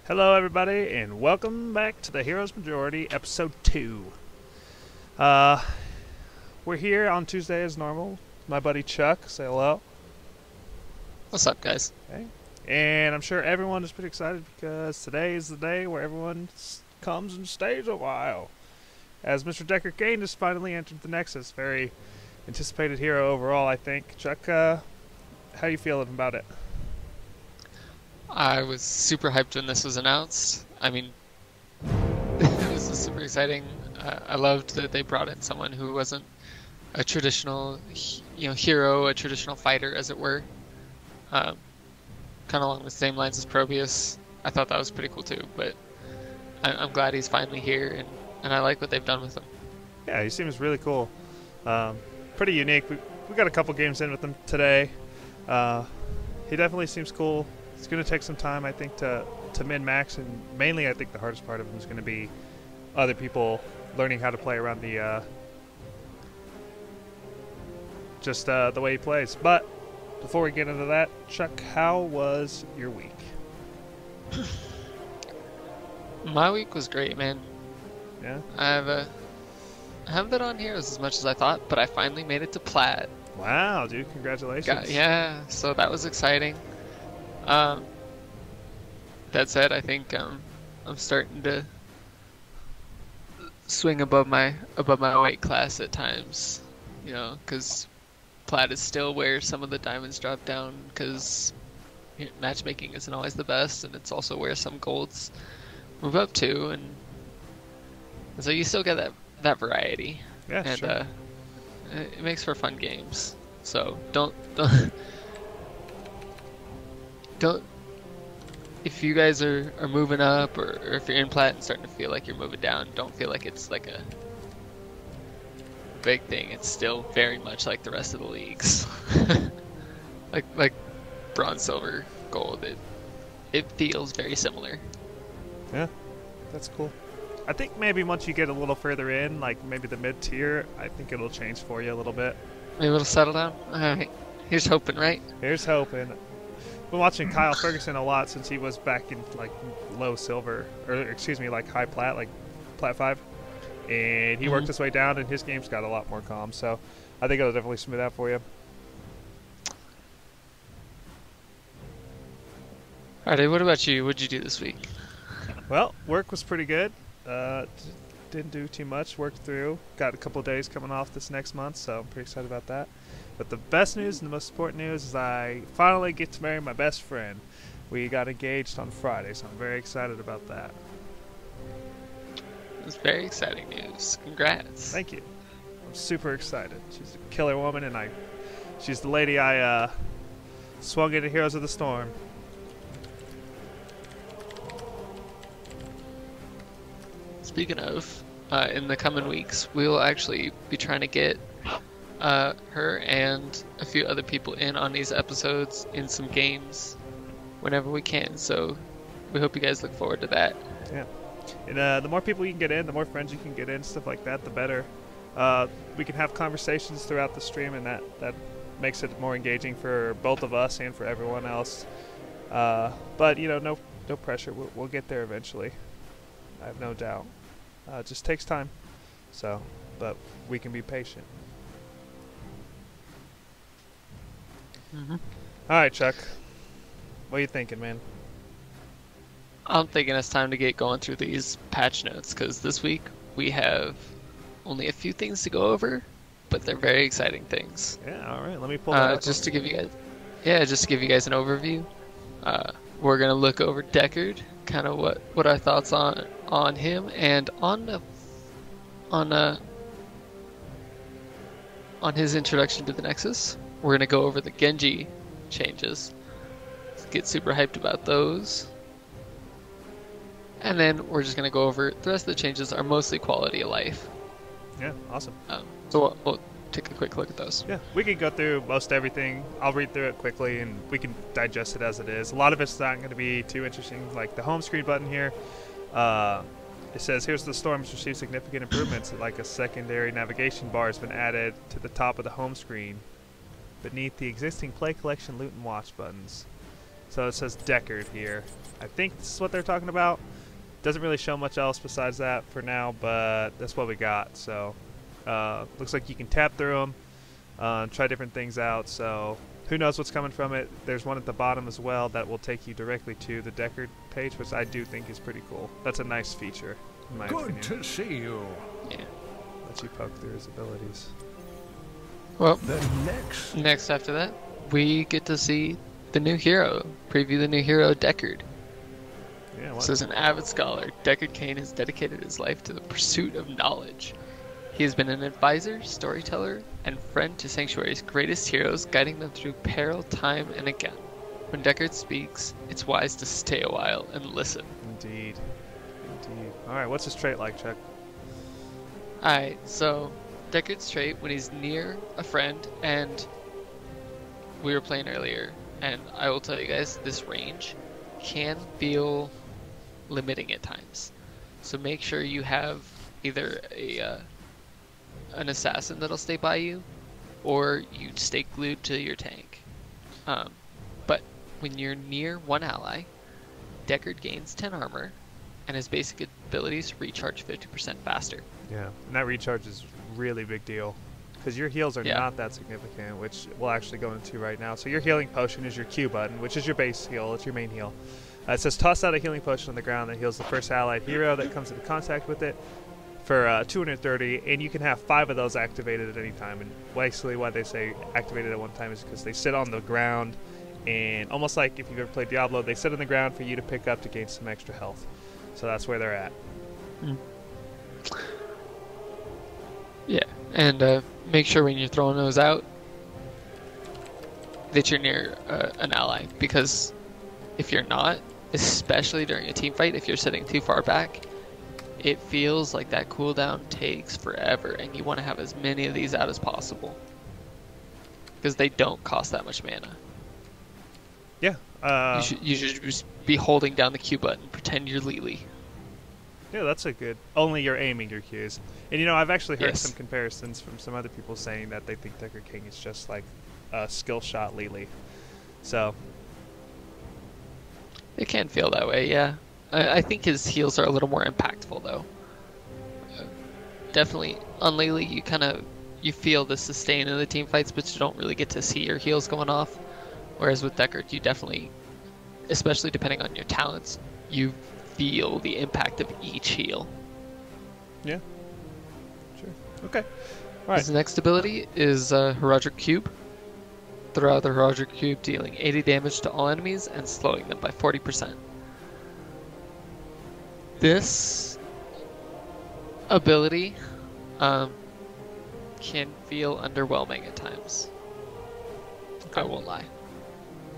Hello, everybody, and welcome back to the Heroes Majority, Episode 2. Uh, we're here on Tuesday as normal. My buddy Chuck, say hello. What's up, guys? Okay. And I'm sure everyone is pretty excited because today is the day where everyone comes and stays a while. As Mr. Decker Kane has finally entered the Nexus. Very anticipated hero overall, I think. Chuck, how are you feeling about it? I was super hyped when this was announced. I mean, it was super exciting. I loved that they brought in someone who wasn't a traditional, hero, a traditional fighter, as it were. Kind of along the same lines as Probius. I thought that was pretty cool too. But I'm glad he's finally here, and I like what they've done with him. Yeah, he seems really cool. Pretty unique. We got a couple games in with him today. He definitely seems cool. It's going to take some time, I think, to min-max, and mainly I think the hardest part of him is going to be other people learning how to play around the the way he plays. But before we get into that, Chuck, how was your week? My week was great, man. Yeah? I haven't been on Heroes as much as I thought, but I finally made it to Plat. Wow, dude, congratulations. Yeah, so that was exciting. That said, I think I'm starting to swing above my weight class at times, because Plat is still where some of the diamonds drop down, because matchmaking isn't always the best, and it's also where some golds move up to, and so you still get that variety. Yeah, and sure. It makes for fun games. So don't if you guys are moving up, or if you're in Plat and starting to feel like you're moving down, don't feel like it's like a big thing. It's still very much like the rest of the leagues. like bronze, silver, gold. It feels very similar. Yeah, that's cool. I think maybe once you get a little further in, like maybe the mid-tier, I think it'll change for you a little bit. Maybe it'll settle down? Alright. Here's hoping, right? Here's hoping. Been watching Kyle Ferguson a lot since he was back in like low silver, or excuse me, like high plat, like plat 5, and he worked his way down, and his game's got a lot more calm. So I think it'll definitely smooth out for you. Alright, what about you? What'd you do this week? Well, work was pretty good. Didn't do too much. Worked through. Got a couple of days coming off this next month, so I'm pretty excited about that. But the best news and the most important news is I finally get to marry my best friend. We got engaged on Friday, so I'm very excited about that. It's very exciting news. Congrats. Thank you. I'm super excited. She's a killer woman, and she's the lady I swung into Heroes of the Storm. Speaking of, in the coming weeks, we'll actually be trying to get her and a few other people in on these episodes in some games whenever we can. So we hope you guys look forward to that. Yeah. And the more people you can get in, the more friends you can get in, stuff like that, the better. We can have conversations throughout the stream, and that makes it more engaging for both of us and for everyone else. But, no pressure. We'll get there eventually. I have no doubt. It just takes time. So, but we can be patient. All right, Chuck. What are you thinking, man? I'm thinking it's time to get going through these patch notes, because this week we have only a few things to go over, but they're very exciting things. Yeah, all right. Let me pull that up. Just to give you guys an overview. We're gonna look over Deckard, kind of what our thoughts on him, and on his introduction to the Nexus. We're gonna go over the Genji changes. Let's get super hyped about those. And then we're just gonna go over the rest of the changes are mostly quality of life. Yeah, awesome. So we'll take a quick look at those. Yeah, we can go through most everything. I'll read through it quickly, and we can digest it as it is. A lot of it's not going to be too interesting. Like the home screen button here, it says, "Here's the storm has received significant improvements. Like a secondary navigation bar has been added to the top of the home screen, beneath the existing play, collection, loot, and watch buttons. So it says Deckard here. I think this is what they're talking about. Doesn't really show much else besides that for now, but that's what we got. So looks like you can tap through them, try different things out. So who knows what's coming from it. There's one at the bottom as well that will take you directly to the Deckard page, which I do think is pretty cool. That's a nice feature, in my opinion. Good to see you. Yeah. Lets you poke through his abilities. Well, Then next after that, we get to see the new hero. Preview the new hero, Deckard. Yeah, So as an avid scholar, Deckard Cain has dedicated his life to the pursuit of knowledge. He has been an advisor, storyteller, and friend to Sanctuary's greatest heroes, guiding them through peril time and again. When Deckard speaks, it's wise to stay a while and listen. Indeed. Indeed. Alright, what's his trait like, Chuck? Alright, so Deckard's trait when he's near a friend, and we were playing earlier, and I will tell you guys, this range can feel limiting at times. So make sure you have either an assassin that'll stay by you, or you stay glued to your tank. But when you're near one ally, Deckard gains 10 armor, and his basic abilities recharge 50% faster. Yeah, and that recharge is really big deal. Because your heals are Yeah. not that significant, which we'll actually go into right now. So your healing potion is your Q button, which is your base heal. It's your main heal. It says toss out a healing potion on the ground that heals the first allied hero that comes into contact with it for 230, and you can have 5 of those activated at any time. And basically why they say activated at one time is because they sit on the ground, and almost like if you've ever played Diablo, they sit on the ground for you to pick up to gain some extra health. So that's where they're at. Yeah, and make sure when you're throwing those out that you're near an ally, because if you're not, especially during a team fight, if you're sitting too far back, it feels like that cooldown takes forever, and you want to have as many of these out as possible because they don't cost that much mana. Yeah. You should just be holding down the Q button, pretend you're Lily. Yeah, that's a good. Only you're aiming your Qs. And you know, I've actually heard Yes. some comparisons from some other people saying that they think Deckard King is just like a skill shot Lily. So. It can feel that way, yeah. I think his heals are a little more impactful, though. Definitely, on Lily, you feel the sustain in the team fights, but you don't really get to see your heals going off. Whereas with Deckard, you definitely, especially depending on your talents, you feel the impact of each heal. Yeah. Sure. Okay. All right. His next ability is Heraldric Cube. Throw out the Heraldric Cube, dealing 80 damage to all enemies and slowing them by 40%. This ability can feel underwhelming at times. Okay. I won't lie.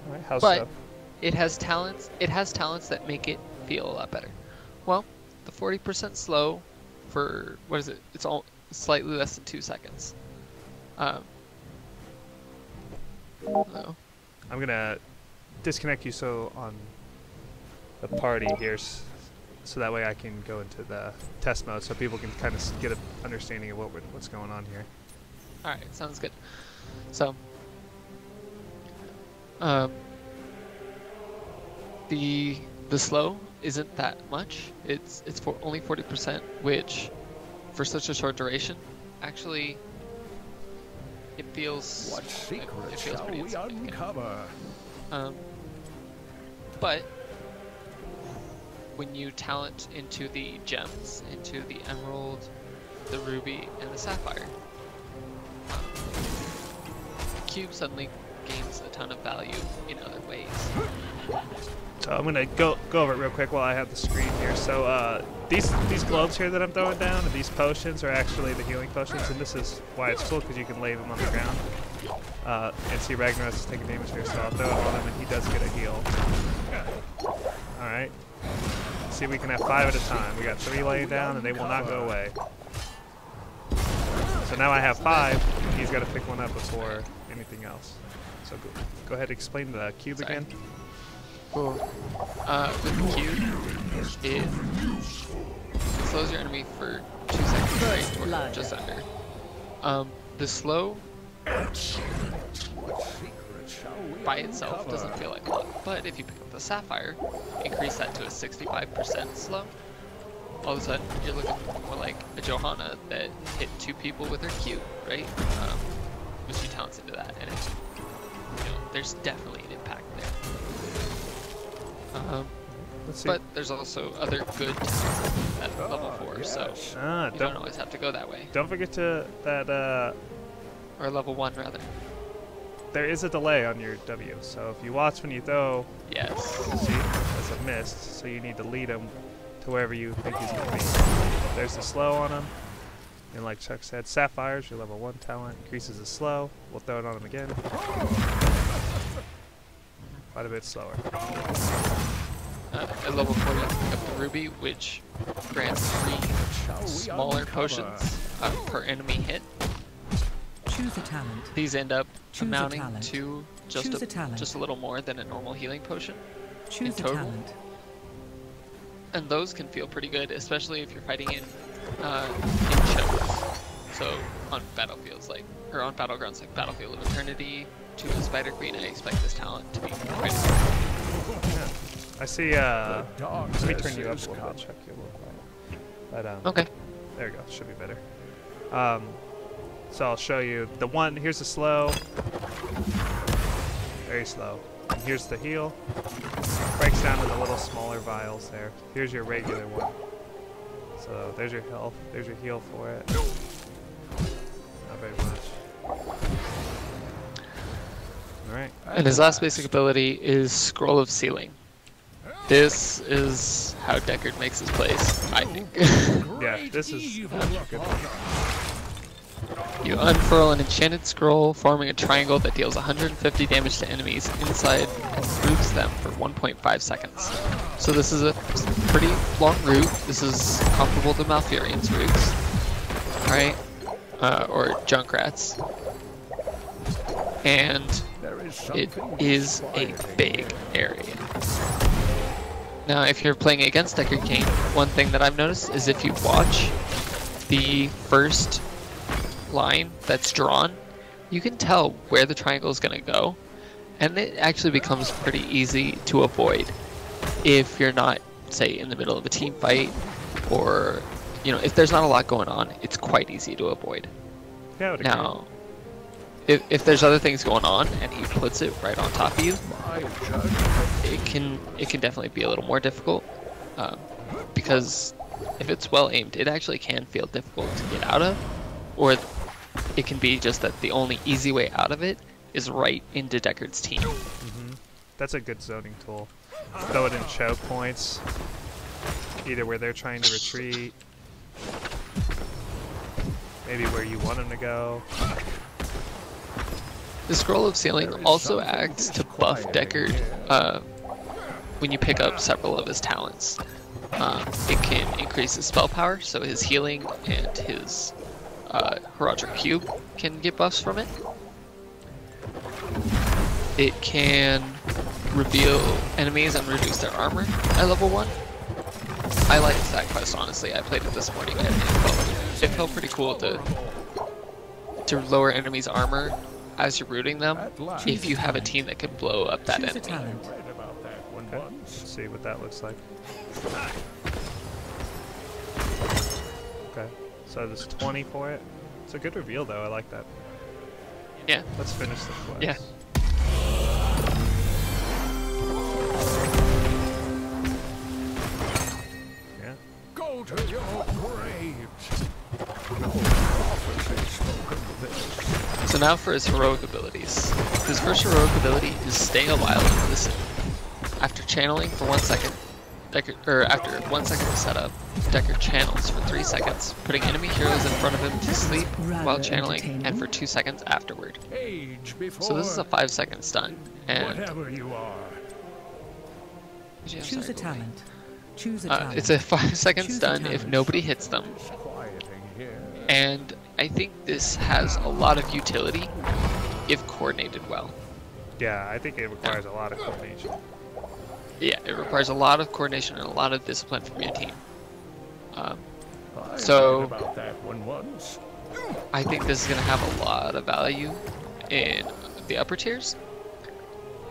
All right. How's But so? it has talents. It has talents that make it feel a lot better. Well, the 40% slow for what is it? It's all slightly less than 2 seconds. Hello. I'm gonna disconnect you so on the party here, so that way I can go into the test mode, so people can kind of get an understanding of what's going on here. All right, sounds good. So, the slow isn't that much. It's for only 40%, which for such a short duration, actually, it feels. What it secrets feels shall pretty we insignificant. uncover? But when you talent into the gems, into the emerald, the ruby, and the sapphire, the cube suddenly gains a ton of value in other ways. So I'm gonna go over it real quick while I have the screen here. So these globes here that I'm throwing down, and these potions are actually the healing potions, and this is why it's cool, because you can lay them on the ground. And see Ragnaros is taking damage here, so I'll throw it on him, and he does get a heal. All right. See, we can have 5 at a time. We got 3 laying down, and they will not go away. So now I have 5, and he's got to pick one up before anything else. So go ahead and explain the cube Sorry. again. Cool. With the cube, it slows your enemy for 2 seconds, right? Or just under. The slow, What secrets by itself doesn't feel like a lot. But if you pick up the Sapphire, increase that to a 65% slow, all of a sudden you're looking more like a Johanna that hit 2 people with her Q, right? With 2 talents into that, and it's, there's definitely an impact there. Let's see. But there's also other good talents at level 4, so you don't always have to go that way. Don't forget to that. Or level 1 rather. There is a delay on your W, so if you watch when you throw, Yes. see, that's a missed, so you need to lead him to wherever you think he's going to be. There's the slow on him, and like Chuck said, Sapphires, your level 1 talent, increases the slow. We'll throw it on him again. Quite a bit slower. At level 4 you have to pick up the Ruby, which grants 3 smaller potions per enemy hit. Choose a talent. These end up Choose amounting a talent. to just a little more than a normal healing potion Choose in a total. talent. And those can feel pretty good, especially if you're fighting in chokes. So on battlefields or on battlegrounds like Battlefield of Eternity, to the Spider Queen, I expect this talent to be quite good. Yeah. I see, let me turn you up a little bit, check you a little quiet. But, Okay. there we go, should be better. So I'll show you the one, here's the slow. Very slow. And here's the heal. Breaks down to the little smaller vials there. Here's your regular one. So there's your health, there's your heal for it. Not very much. Alright. And his last basic ability is Scroll of Sealing. This is how Deckard makes his plays, I think. Yeah, this is a good one. You unfurl an enchanted scroll, forming a triangle that deals 150 damage to enemies inside and roots them for 1.5 seconds. So this is a pretty long root. This is comparable to Malfurion's roots, right? Or Junkrat's. And it is a big area. Now, if you're playing against Deckard Cain, one thing that I've noticed is if you watch the first line that's drawn, you can tell where the triangle is going to go, and it actually becomes pretty easy to avoid if you're not, say, in the middle of a team fight, or if there's not a lot going on, it's quite easy to avoid. Yeah, I would agree. Now, if there's other things going on and he puts it right on top of you, it can definitely be a little more difficult, because if it's well aimed, it actually can feel difficult to get out of, or it can be just that the only easy way out of it is right into Deckard's team. That's a good zoning tool. Throw it in choke points, either where they're trying to retreat, maybe where you want them to go. The Scroll of Sealing also acts to buff Deckard when you pick up several of his talents. It can increase his spell power, so his healing and his Herodric Cube can get buffs from it. It can reveal enemies and reduce their armor at level 1. I like that quest, honestly. I played it this morning and it felt pretty cool to lower enemies' armor as you're rooting them if you have a team that can blow up that Choose a enemy. talent. Okay. Let's see what that looks like. Okay, so there's 20 for it. It's a good reveal though, I like that. Yeah. Let's finish the quest. Yeah. Yeah. Go to your graves. No prophecy spoken of this. So now for his heroic abilities. His first heroic ability is Stay a While and Listen. After channeling for 1 second, after 1 second to set up, Deckard channels for 3 seconds, putting enemy heroes in front of him to sleep while channeling, and for 2 seconds afterward. Age before So this is a 5-second stun, and whatever you are. Choose a talent. Choose a talent. it's a 5-second Choose a stun if talent. nobody hits them, Quieting here. and I think this has a lot of utility if coordinated well. Yeah, I think it requires a lot of coordination. Yeah, it requires a lot of coordination and a lot of discipline from your team. I So- read about that one once. I think this is going to have a lot of value in the upper tiers,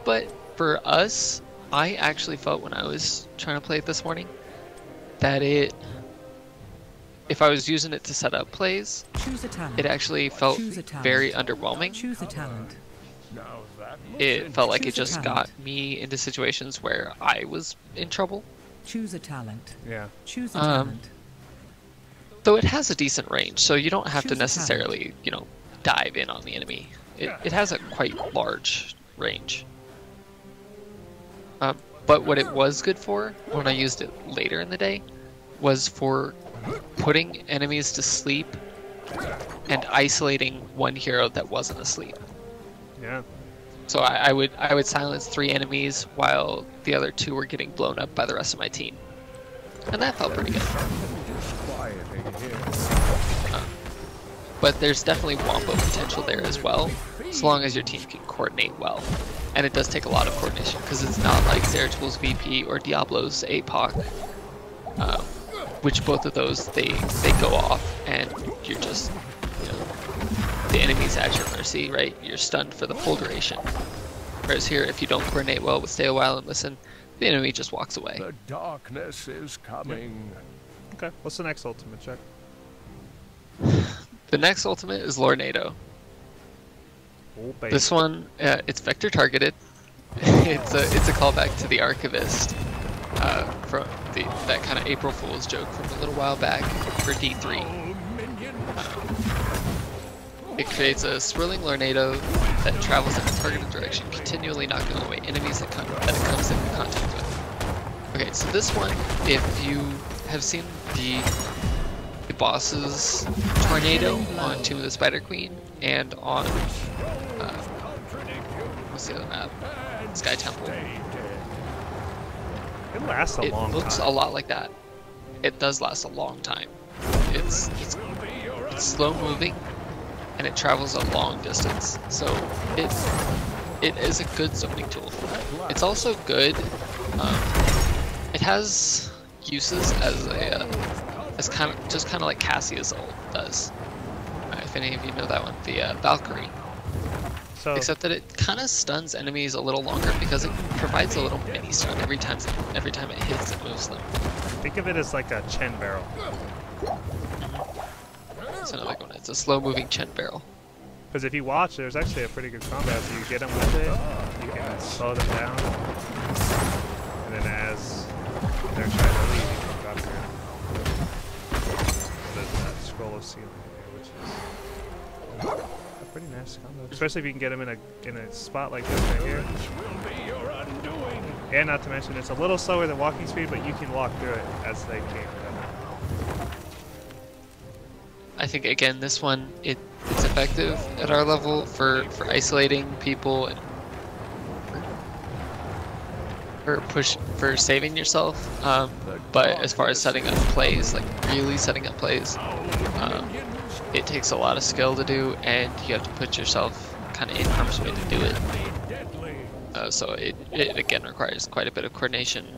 But for us, I actually felt when I was trying to play it this morning that if I was using it to set up plays, Choose a talent. it actually felt Choose a talent. very underwhelming. Choose a talent. Now that It felt like it Choose a just talent. got me into situations where I was in trouble. Choose a talent. Yeah. Choose a talent. Though it has a decent range, so you don't have Choose to a necessarily, dive in on the enemy. It has a quite large range. But what it was good for, when I used it later in the day, was for putting enemies to sleep and isolating one hero that wasn't asleep. Yeah. So I would silence 3 enemies while the other 2 were getting blown up by the rest of my team. And that felt pretty good. disquieting here. But there's definitely wombo potential there as well, as long as your team can coordinate well. And it does take a lot of coordination, because it's not like Zeratul VP or Diablo's APOC, which both of those, they go off, and you're just, the enemy's at your mercy, right? You're stunned for the full duration. Whereas here, if you don't coordinate well with Stay a While and Listen, the enemy just walks away. The darkness is coming. Okay. What's the next ultimate check? The next ultimate is Lornado. Oh, baby. This one, it's vector targeted. it's a callback to the Archivist from that kind of April Fool's joke from a little while back for D3. It creates a swirling Lornado that travels in a targeted direction, continually knocking away enemies that it comes in contact with. Okay, so this one, if you have seen the boss's tornado on Tomb of the Spider Queen and on what's the other map? Sky Temple. It lasts a long time. It looks a lot like that. It does last a long time. It's slow moving and it travels a long distance. So it is a good zoning tool. It's also good. It has uses as kind of like Cassia's ult does. If any of you know that one, the Valkyrie. So, Except that it kind of stuns enemies a little longer because it provides a little mini stun every time it hits, it moves them. think of it as like a Chen barrel. It's another one. It's a slow-moving Chen barrel. Because if you watch, there's actually a pretty good combat. So you get them with it, you can slow them down, and then as they're trying to leave, you can drop down. There's that scroll of sealing here, which is a pretty nice combo. Especially if you can get them in a spot like this right here. And not to mention, it's a little slower than walking speed, but you can walk through it as they came. I think again, this one it's effective at our level for isolating people and for saving yourself. But as far as setting up plays, like really setting up plays, it takes a lot of skill to do, and you have to put yourself kind of in harm's way to do it. So it again requires quite a bit of coordination,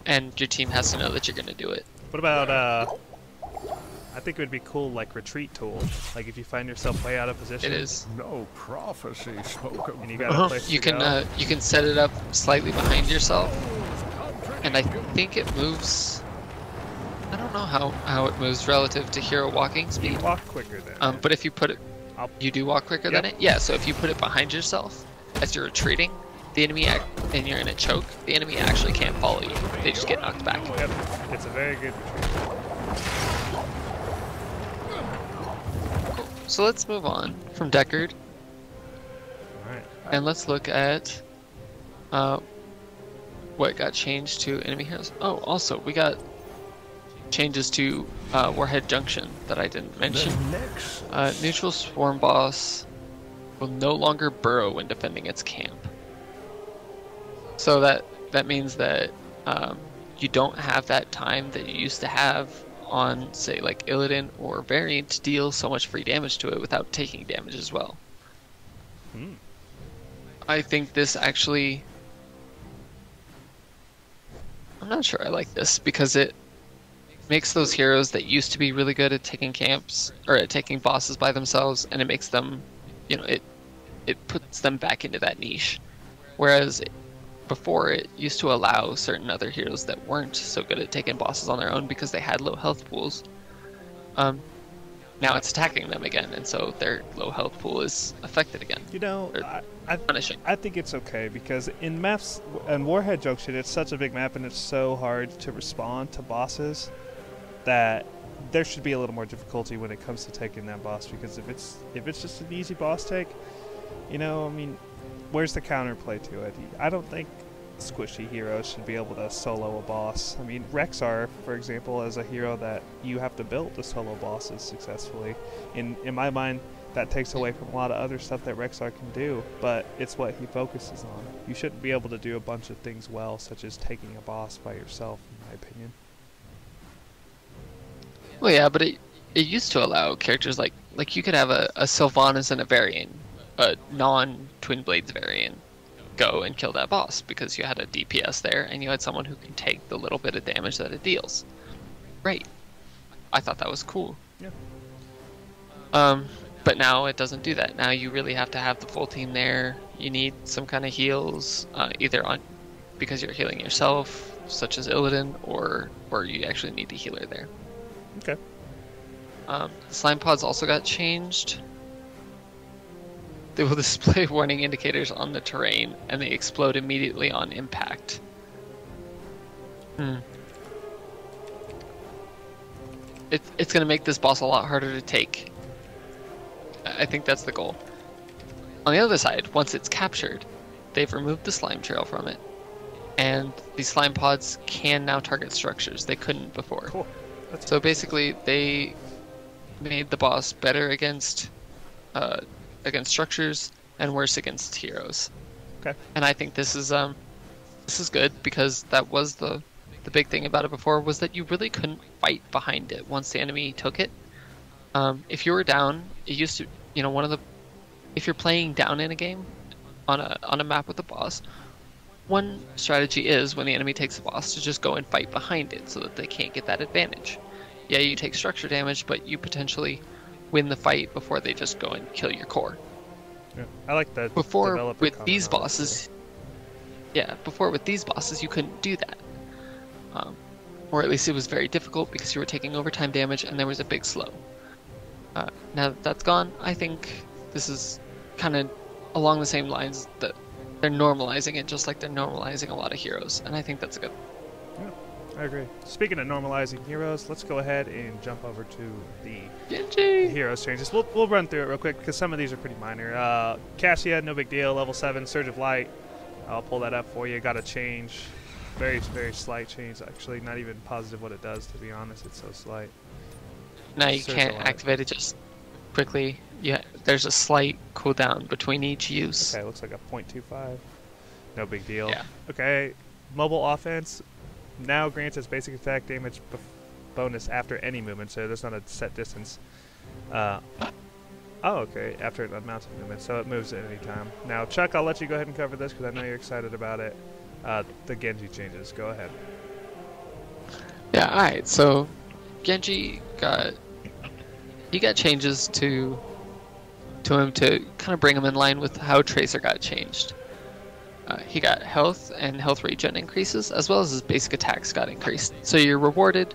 and your team has to know that you're going to do it. What about I think it would be cool, like retreat tool. Like if you find yourself way out of position. It is. No prophecy spoke of. And you got a place You to can go. you can set it up slightly behind yourself, and I think it moves. I don't know how it moves relative to hero walking speed. You walk quicker then. But if you put it, you do walk quicker than it. Yeah. So if you put it behind yourself as you're retreating, the enemy and you're in a choke, the enemy actually can't follow you. They just get knocked back. Yep, it's a very good retreat. So let's move on from Deckard, Alright. and let's look at what got changed to enemy heroes. Oh, also, we got changes to Warhead Junction that I didn't mention. Neutral Swarm Boss will no longer burrow when defending its camp. So that means that you don't have that time that you used to have on, say, like Illidan or Variant to deal so much free damage to it without taking damage as well. I think this actually... I'm not sure I like this, because it makes those heroes that used to be really good at taking camps, or at taking bosses by themselves, and it makes them, it puts them back into that niche. Whereas before, it used to allow certain other heroes that weren't so good at taking bosses on their own because they had low health pools. Now it's attacking them again, and so their low health pool is affected again. You know, Punishing. I think it's okay because in maps and Warhead Junction, it's such a big map and it's so hard to respond to bosses that there should be a little more difficulty when it comes to taking that boss. Because if it's just an easy boss take, you know, I mean, where's the counterplay to it? I don't think squishy heroes should be able to solo a boss. I mean, Rexar, for example, is a hero that you have to build to solo bosses successfully. In my mind, that takes away from a lot of other stuff that Rexar can do, but it's what he focuses on. You shouldn't be able to do a bunch of things well, such as taking a boss by yourself, in my opinion. Well, yeah, but it used to allow characters like you could have a Sylvanas and a Varian, a non-Twin Blades Varian, go and kill that boss because you had a DPS there and you had someone who can take the little bit of damage that it deals. Great. I thought that was cool. Yeah. But now it doesn't do that. Now you really have to have the full team there. You need some kind of heals, either because you're healing yourself, such as Illidan, or you actually need a healer there. Okay. The slime pods also got changed. They will display warning indicators on the terrain, and they explode immediately on impact. It's going to make this boss a lot harder to take. I think that's the goal. On the other side, once it's captured, they've removed the slime trail from it, and these slime pods can now target structures they couldn't before. Cool. So basically, they made the boss better against structures and worse against heroes. Okay. And I think this is good because that was the big thing about it before, was that you really couldn't fight behind it once the enemy took it. If you were down, it used to, you know, if you're playing down in a game on a map with a boss, one strategy is when the enemy takes the boss to just go and fight behind it so that they can't get that advantage. Yeah, you take structure damage, but you potentially win the fight before they just go and kill your core. Yeah. I like that. Before with these bosses, you couldn't do that. Or at least it was very difficult because you were taking overtime damage and there was a big slow. Now that that's gone, I think this is kind of along the same lines that they're normalizing it, just like they're normalizing a lot of heroes, and I think that's good. Yeah, I agree. Speaking of normalizing heroes, let's go ahead and jump over to the Genji! heroes changes. We'll run through it real quick because some of these are pretty minor. Cassia, no big deal. Level 7, Surge of Light. I'll pull that up for you. Got a change. Very, very slight change. Actually, not even positive what it does, to be honest. It's so slight. Now you can't activate it just quickly. Yeah, there's a slight cooldown between each use. Okay, looks like a 0.25. No big deal. Yeah. Okay, mobile offense now grants its basic attack damage bonus after any movement, so there's not a set distance. Oh, okay, after an unmounted movement, so it moves at any time. Now, Chuck, I'll let you go ahead and cover this because I know you're excited about it. The Genji changes. Go ahead. Yeah, alright, so Genji got changes to him to kind of bring him in line with how Tracer got changed. He got health and health regen increases, as well as his basic attacks got increased. So you're rewarded,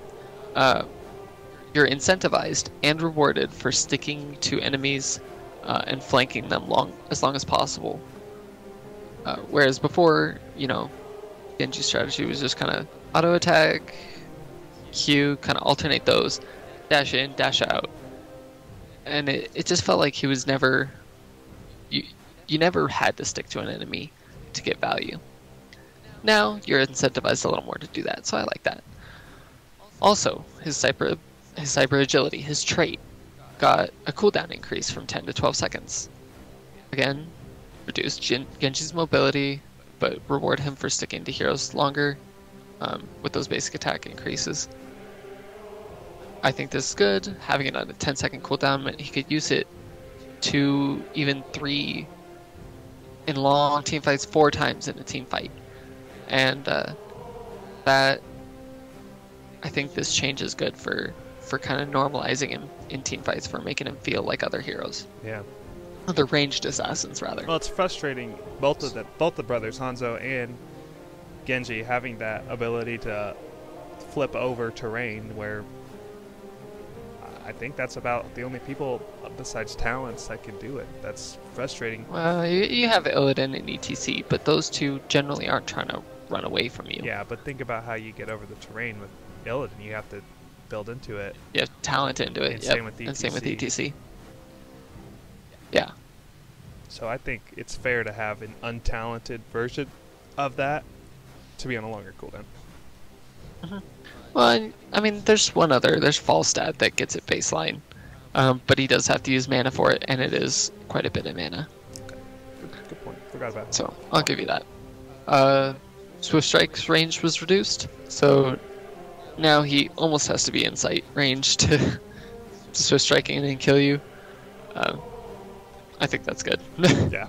you're incentivized and rewarded for sticking to enemies and flanking them as long as possible. Whereas before, you know, Genji's strategy was just kind of auto attack, Q, kind of alternate those, dash in, dash out. And it just felt like he was never... You never had to stick to an enemy to get value. Now, you're incentivized a little more to do that, so I like that. Also, his cyber agility, his trait, got a cooldown increase from 10 to 12 seconds. Again, reduce Genji's mobility, but reward him for sticking to heroes longer with those basic attack increases. I think this is good. Having it on a 10-second cooldown meant he could use it 2, even 3 in long team fights, 4 times in a team fight. And that, I think this change is good for kind of normalizing him in team fights, for making him feel like other heroes. Yeah. The ranged assassins, rather. Well, it's frustrating. Both the brothers, Hanzo and Genji, having that ability to flip over terrain, where I think that's about the only people besides talents that can do it. That's frustrating. Well, you have Illidan and ETC, but those two generally aren't trying to run away from you. Yeah, but think about how you get over the terrain with Illidan. You have to build into it. You have talent into it. And yep. same with And same with ETC. ETC. Yeah. So I think it's fair to have an untalented version of that to be on a longer cooldown. Well, I mean, there's Falstad that gets it baseline, but he does have to use mana for it, and it is quite a bit of mana. Good point. Forgot about that. So I'll give you that. Swift Strike's range was reduced, so now he almost has to be in sight range to Swift Strike in and kill you. I think that's good. Yeah,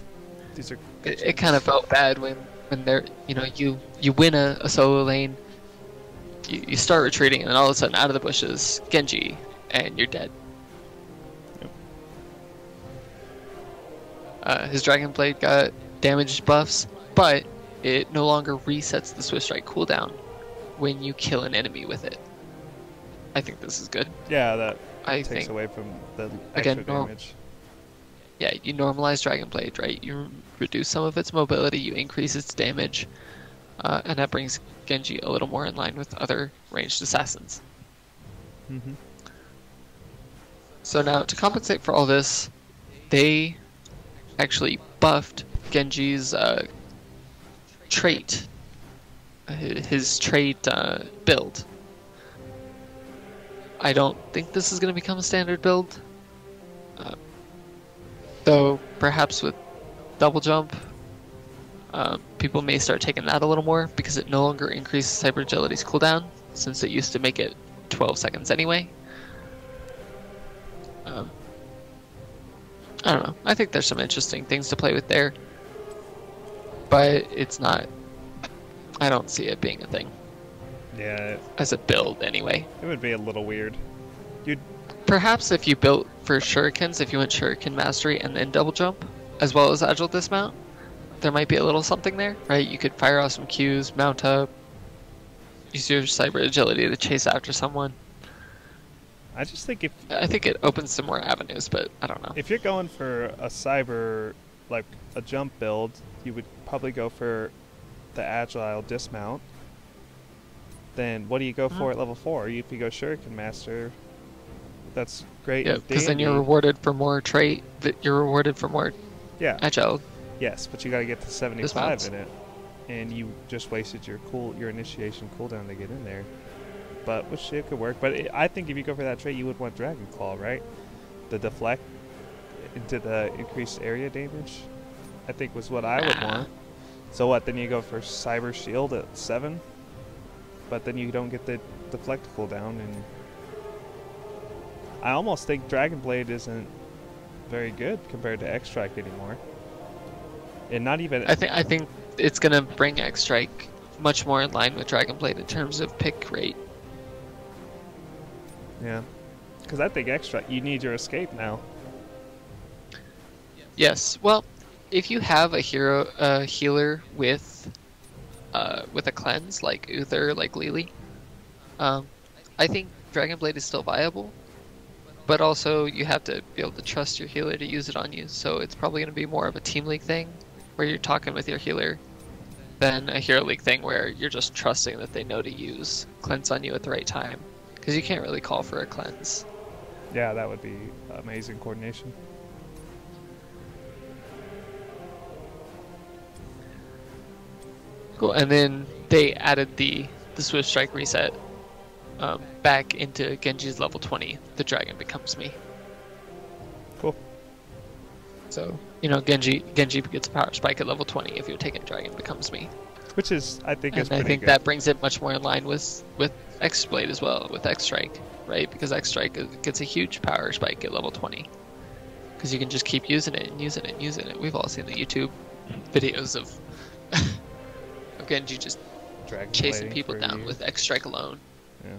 these are. It kind of felt bad when they're, you win a solo lane, you start retreating, and then all of a sudden out of the bushes, Genji, and you're dead. Yep. His Dragon Blade got damage buffs, but it no longer resets the Swift Strike cooldown when you kill an enemy with it. I think this is good. Yeah, that I takes think away from the again, extra damage. Yeah, you normalize Dragon Blade, right? You reduce some of its mobility, you increase its damage, and that brings Genji a little more in line with other ranged assassins. Mm-hmm. So now, to compensate for all this, they actually buffed Genji's trait, his trait build. I don't think this is going to become a standard build. Though perhaps with double jump, people may start taking that a little more because it no longer increases Hyper Agility's cooldown, since it used to make it 12 seconds anyway. I don't know. I think there's some interesting things to play with there, but it's not. I don't see it being a thing Yeah, as a build anyway. it would be a little weird. You'd Perhaps if you built for shurikens, if you went shuriken mastery and then double jump, as well as agile dismount, there might be a little something there, right? You could fire off some Qs, mount up, use your cyber agility to chase after someone. I just think I think it opens some more avenues, but I don't know. if you're going for a cyber, like a jump build, you would probably go for the agile dismount. Then what do you go for at level 4? If you go shuriken master, that's great. Yeah, because then you're rewarded for more trait. You're rewarded for more Yeah. agile. Yes, but you got to get to 75 Dismounts. in it, and you just wasted your initiation cooldown to get in there. But which it could work. But I think if you go for that trait, you would want Dragon Claw, right? The deflect into the increased area damage, I think was what I would want. So what? Then you go for Cyber Shield at 7, but then you don't get the deflect cooldown, and I almost think Dragon Blade isn't very good compared to X Strike anymore. And not even. I think it's gonna bring X Strike much more in line with Dragon Blade in terms of pick rate. Yeah. Because I think X Strike, you need your escape now. Yes. Well, if you have a healer with a cleanse like Uther, like Lily, I think Dragon Blade is still viable. But also, you have to be able to trust your healer to use it on you, so it's probably going to be more of a Team League thing, where you're talking with your healer, than a Hero League thing where you're just trusting that they know to use Cleanse on you at the right time. Because you can't really call for a Cleanse. Yeah, that would be amazing coordination. Cool, and then they added the Swift Strike reset back into Genji's level 20. The dragon becomes me. Cool. So, Genji gets a power spike at level 20 if you're taking dragon becomes me. Which is, I think, is And I pretty think good. that brings it much more in line with X Blade as well, with X Strike, right? Because X Strike gets a huge power spike at level 20. Because you can just keep using it and using it and using it. We've all seen the YouTube videos of Genji just Dragon chasing blading people for down years. with X Strike alone. Yeah.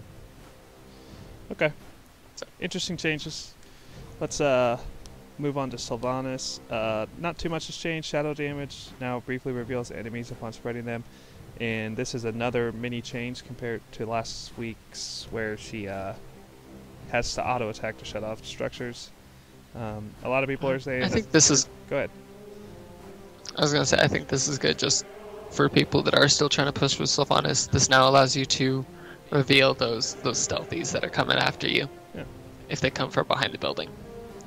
Okay. So. Interesting changes. Let's move on to Sylvanas. Not too much has changed. Shadow damage now briefly reveals enemies upon spreading them. And this is another mini change compared to last week's, where she has to auto attack to shut off structures. A lot of people are saying. I think this is. Go ahead. I was gonna say, I think this is good just for people that are still trying to push with Sylvanas. This now allows you to reveal those stealthies that are coming after you, if they come from behind the building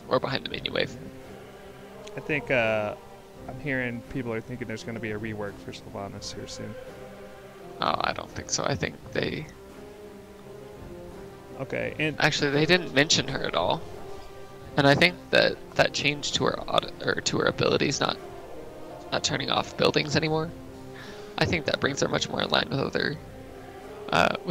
or behind the minion wave. I think I'm hearing people are thinking there's going to be a rework for Sylvanas here soon. Oh, I don't think so. I think they. Okay, and Actually, they didn't mention her at all, and I think that change to her abilities, not turning off buildings anymore. I think that brings her much more in line with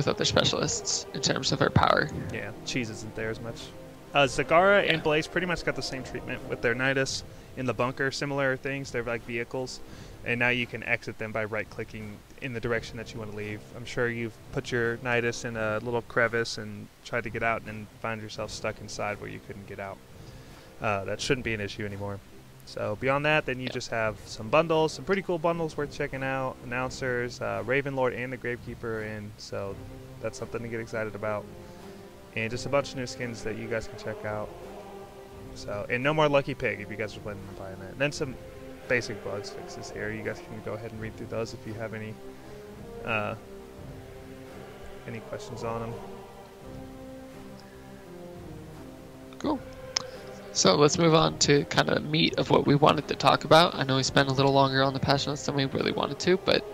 other specialists in terms of her power. yeah, cheese isn't there as much. Zagara and Blaze pretty much got the same treatment with their Nidus in the bunker. Similar things. They're like vehicles, and now you can exit them by right-clicking in the direction that you want to leave. I'm sure you've put your Nidus in a little crevice and tried to get out, and then find yourself stuck inside where you couldn't get out. That shouldn't be an issue anymore. So beyond that, then you just have some bundles, some pretty cool bundles worth checking out. Announcers, Ravenlord and the Gravekeeper, and so that's something to get excited about. And just a bunch of new skins that you guys can check out. So, and no more Lucky Pig if you guys are planning on buying that. And then some basic bugs fixes here. You guys can go ahead and read through those if you have any questions on them. Cool. So let's move on to kind of the meat of what we wanted to talk about. I know we spent a little longer on the patch notes than we really wanted to, but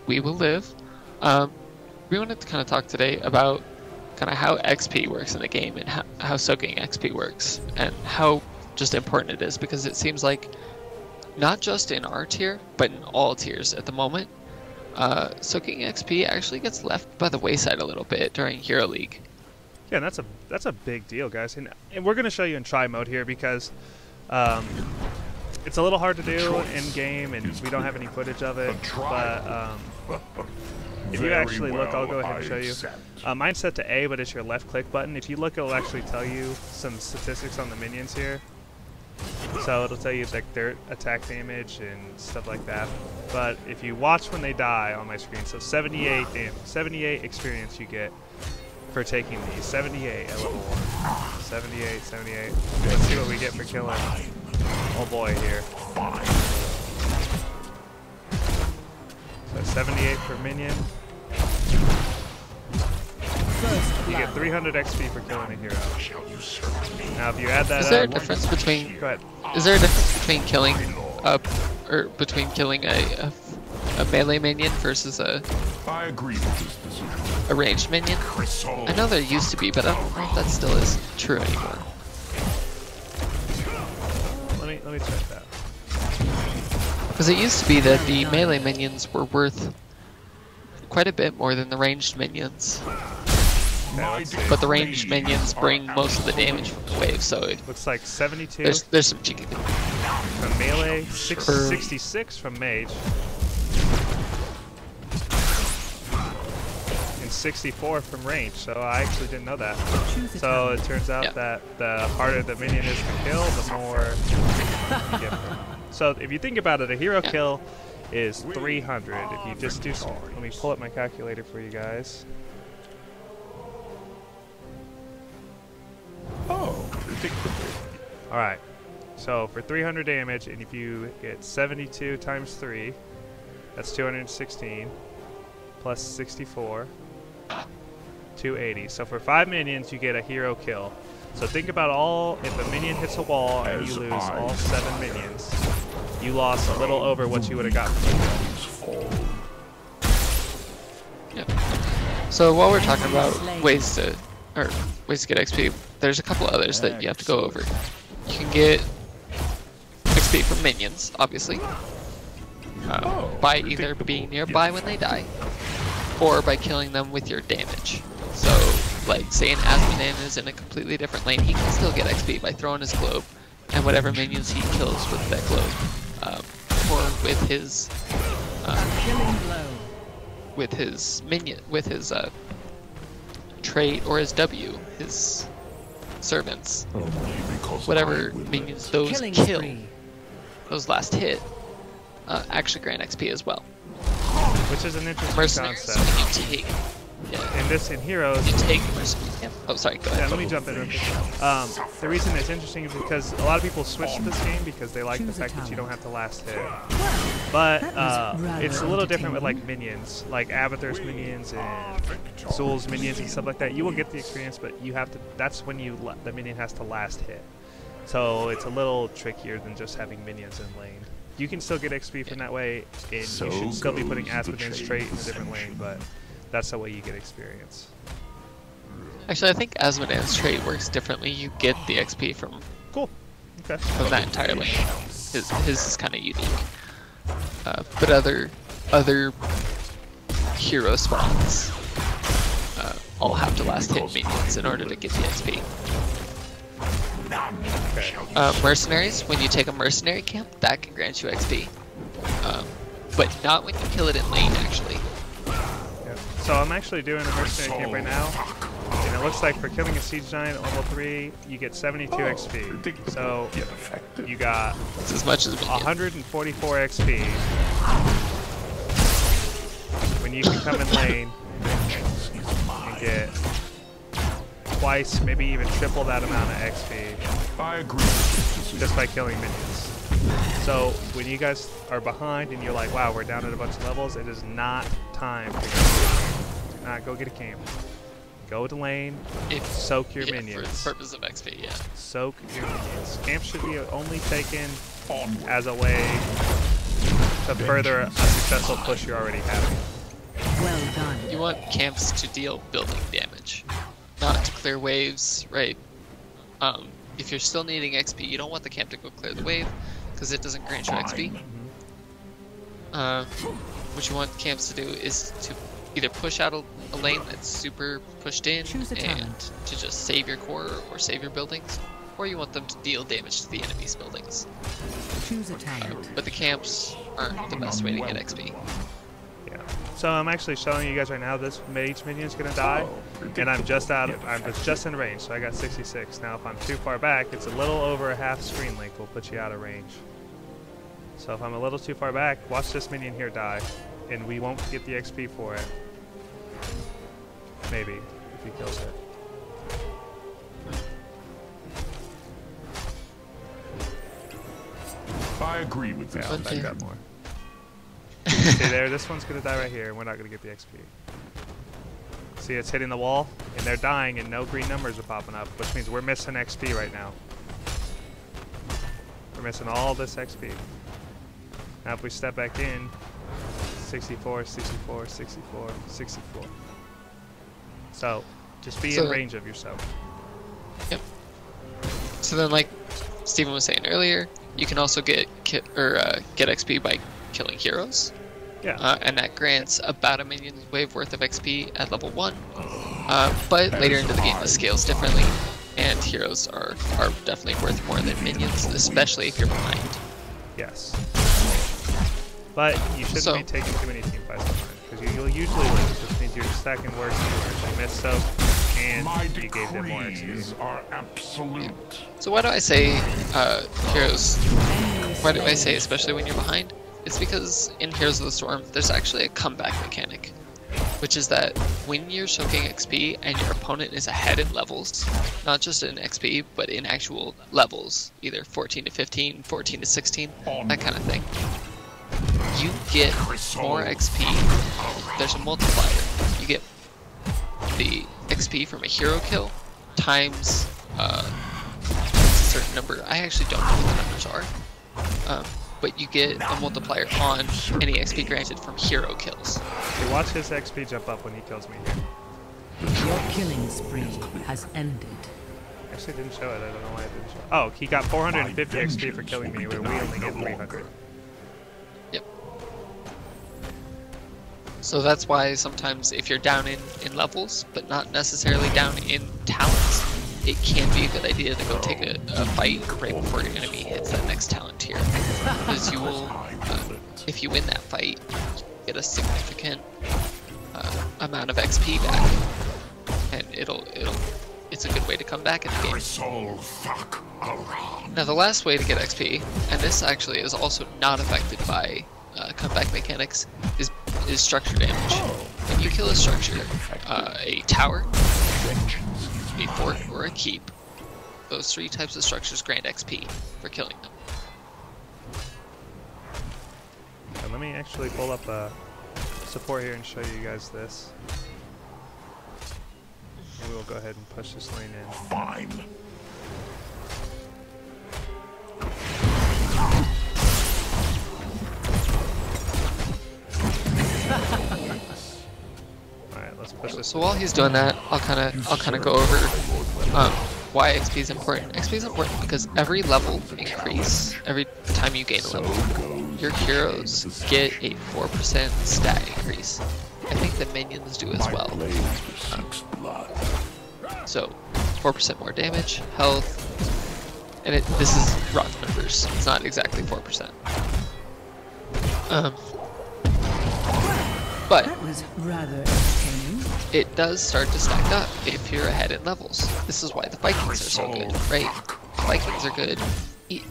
we will live. We wanted to kind of talk today about kind of how XP works in the game, and how soaking XP works, and how just important it is, because it seems like not just in our tier, but in all tiers at the moment, soaking XP actually gets left by the wayside a little bit during Hero League. Yeah, and that's a big deal, guys. And we're going to show you in try mode here because it's a little hard to do in game, and we don't have any footage of it. But if you actually look, I'll go ahead and show you. Mine's set to A, but it's your left click button. If you look, it'll actually tell you some statistics on the minions here. So it'll tell you like their attack damage and stuff like that. But if you watch when they die on my screen, so 78 damage, 78 experience you get for taking these. 78 at level 1. 78. Let's see what we get for killing oh boy here. So 78 per minion. You get 300 XP for killing a hero. Now if you add that Is there a difference between? Go ahead. Is there a difference between killing a melee minion versus I agree with this decision. a ranged minion? I know there used to be, but I don't know if that still is true anymore. Let me check that. Because it used to be that the melee minions were worth quite a bit more than the ranged minions. But the ranged minions bring most of the damage from the wave, so Looks like 72 there's some cheeky things. from melee, 66 from mage, and 64 from range. So I actually didn't know that. So it turns out that the harder the minion is to kill, the more you get from it. So if you think about it, a hero kill is 300. If you just do some, let me pull up my calculator for you guys. Oh, Alright, so for 300 damage, and if you get 72 times 3, that's 216, plus 64, 280. So for 5 minions, you get a hero kill. So think about if a minion hits a wall and you lose all 7 minions, you lost a little over what you would have gotten from the kill. Yep. So while we're talking about ways to get XP, there's a couple others that you have to go over. You can get XP from minions, obviously, by either being nearby when they die, or by killing them with your damage. So, like, say an Asmodan is in a completely different lane, he can still get XP by throwing his globe, and whatever minions he kills with that globe, or with his trait or his W, his servants, Only because whatever I will minions those Killing kill, spree. those last hit, actually grant XP as well. Which is an interesting Mercenaries, concept. when you take, In Heroes, you take mercenaries. Yeah. Oh, sorry. Go yeah, ahead. let me jump in real quick. The reason it's interesting is because a lot of people switch to this game because they like the Choose a fact that you don't talent. have to last hit. But That was rather it's a little different with like entertaining. minions, like Abathur's minions and Zul's minions and stuff like that. You will get the experience, but you have to. That's when the minion has to last hit. So it's a little trickier than just having minions in lane. You can still get XP from that way, and So you should still be putting goes the Asmodee chain straight in of a different lane, ascension. but that's the way you get experience. Actually, I think Asmodee's trait works differently. You get the XP from Cool. Okay. that entire lane. His is kind of unique. But other hero spawns all have to last hit minions in order to get the XP. Mercenaries, when you take a mercenary camp, that can grant you XP. But not when you kill it in lane, actually. Yeah. So I'm actually doing a mercenary camp right now, and it looks like for killing a siege giant at level 3, you get 72 XP. So yet effective. you got It's as much as a minion. 144 XP when you can come in lane Vengeance is and mine. get twice, maybe even triple that amount of XP I agree with this decision. just by killing minions. So when you guys are behind and you're like, wow, we're down at a bunch of levels, it is not time to go. Do not go get a camp. Go to lane, If, soak your yeah, minions. for the purpose of XP, yeah. Soak your minions. Camps should be only taken Onward. as a way to further a successful push you're already having. Well done. You want camps to deal building damage, not to clear waves, right? If you're still needing XP, you don't want the camp to go clear the wave, because it doesn't grant you XP. What you want camps to do is to either push out a lane that's super pushed in Choose a and talent. to just save your core or save your buildings, or you want them to deal damage to the enemy's buildings. Choose a talent. But the camps aren't the best way to get XP. Yeah. So I'm actually showing you guys right now this mage minion's gonna die, and I'm just just in range, so I got 66. Now if I'm too far back, it's a little over a half screen length will put you out of range. So if I'm a little too far back, watch this minion here die, and we won't get the XP for it. Maybe, if he kills it. I agree with this. Yeah, I'll back Okay. up more. See there, this one's gonna die right here, and we're not gonna get the XP. See, it's hitting the wall, and they're dying, and no green numbers are popping up, which means we're missing XP right now. We're missing all this XP. Now if we step back in, 64, 64, 64, 64. So, just be in So- range of yourself. Yep. So then, like Steven was saying earlier, you can also get XP by killing heroes, Yeah. and that grants about a minion's wave worth of XP at level 1. But later into the game, the scales differently, and heroes are definitely worth more than minions, especially if you're behind. Yes. But you shouldn't So- be taking too many team fights behind, because you'll usually lose, which means you're stacking worse, you missed soak, and My you gave them more decrees XP. are absolute. So why do I say heroes? Why do I say especially when you're behind? It's because in Heroes of the Storm, there's actually a comeback mechanic, which is that when you're soaking XP and your opponent is ahead in levels, not just in XP, but in actual levels, either 14 to 15, 14 to 16, that kind of thing, you get more XP. There's a multiplier. You get the XP from a hero kill times a certain number. I actually don't know what the numbers are. But you get a multiplier on any XP granted from hero kills. You watch his XP jump up when he kills me here. Your killing spree has ended. Actually, it didn't show it. I don't know why it didn't show it. Oh, he got 450 XP for killing me, where we only get 300. Yep. So that's why sometimes if you're down in levels, but not necessarily down in talents, it can be a good idea to go take a fight right before your enemy hits that next talent tier. Because you will, if you win that fight, get a significant amount of XP back. And it's a good way to come back in the game. Bristle fuck around. Now the last way to get XP, and this actually is also not affected by comeback mechanics, is structure damage. When you kill a structure, a tower, a fort, or a keep, those 3 types of structures grant XP for killing them. And let me actually pull up support here and show you guys this. And we will go ahead and push this lane in. Fine. Alright, let's push this. So while he's doing that, I'll kind of go over why XP is important. XP is important because every level increase, every time you gain a level, your heroes get a 4% stat increase. I think the minions do as well. So 4% more damage, health, and this is rough numbers. It's not exactly 4%. But That was rather entertaining. it does start to stack up if you're ahead in levels. This is why the Vikings are so good, right? The Vikings are good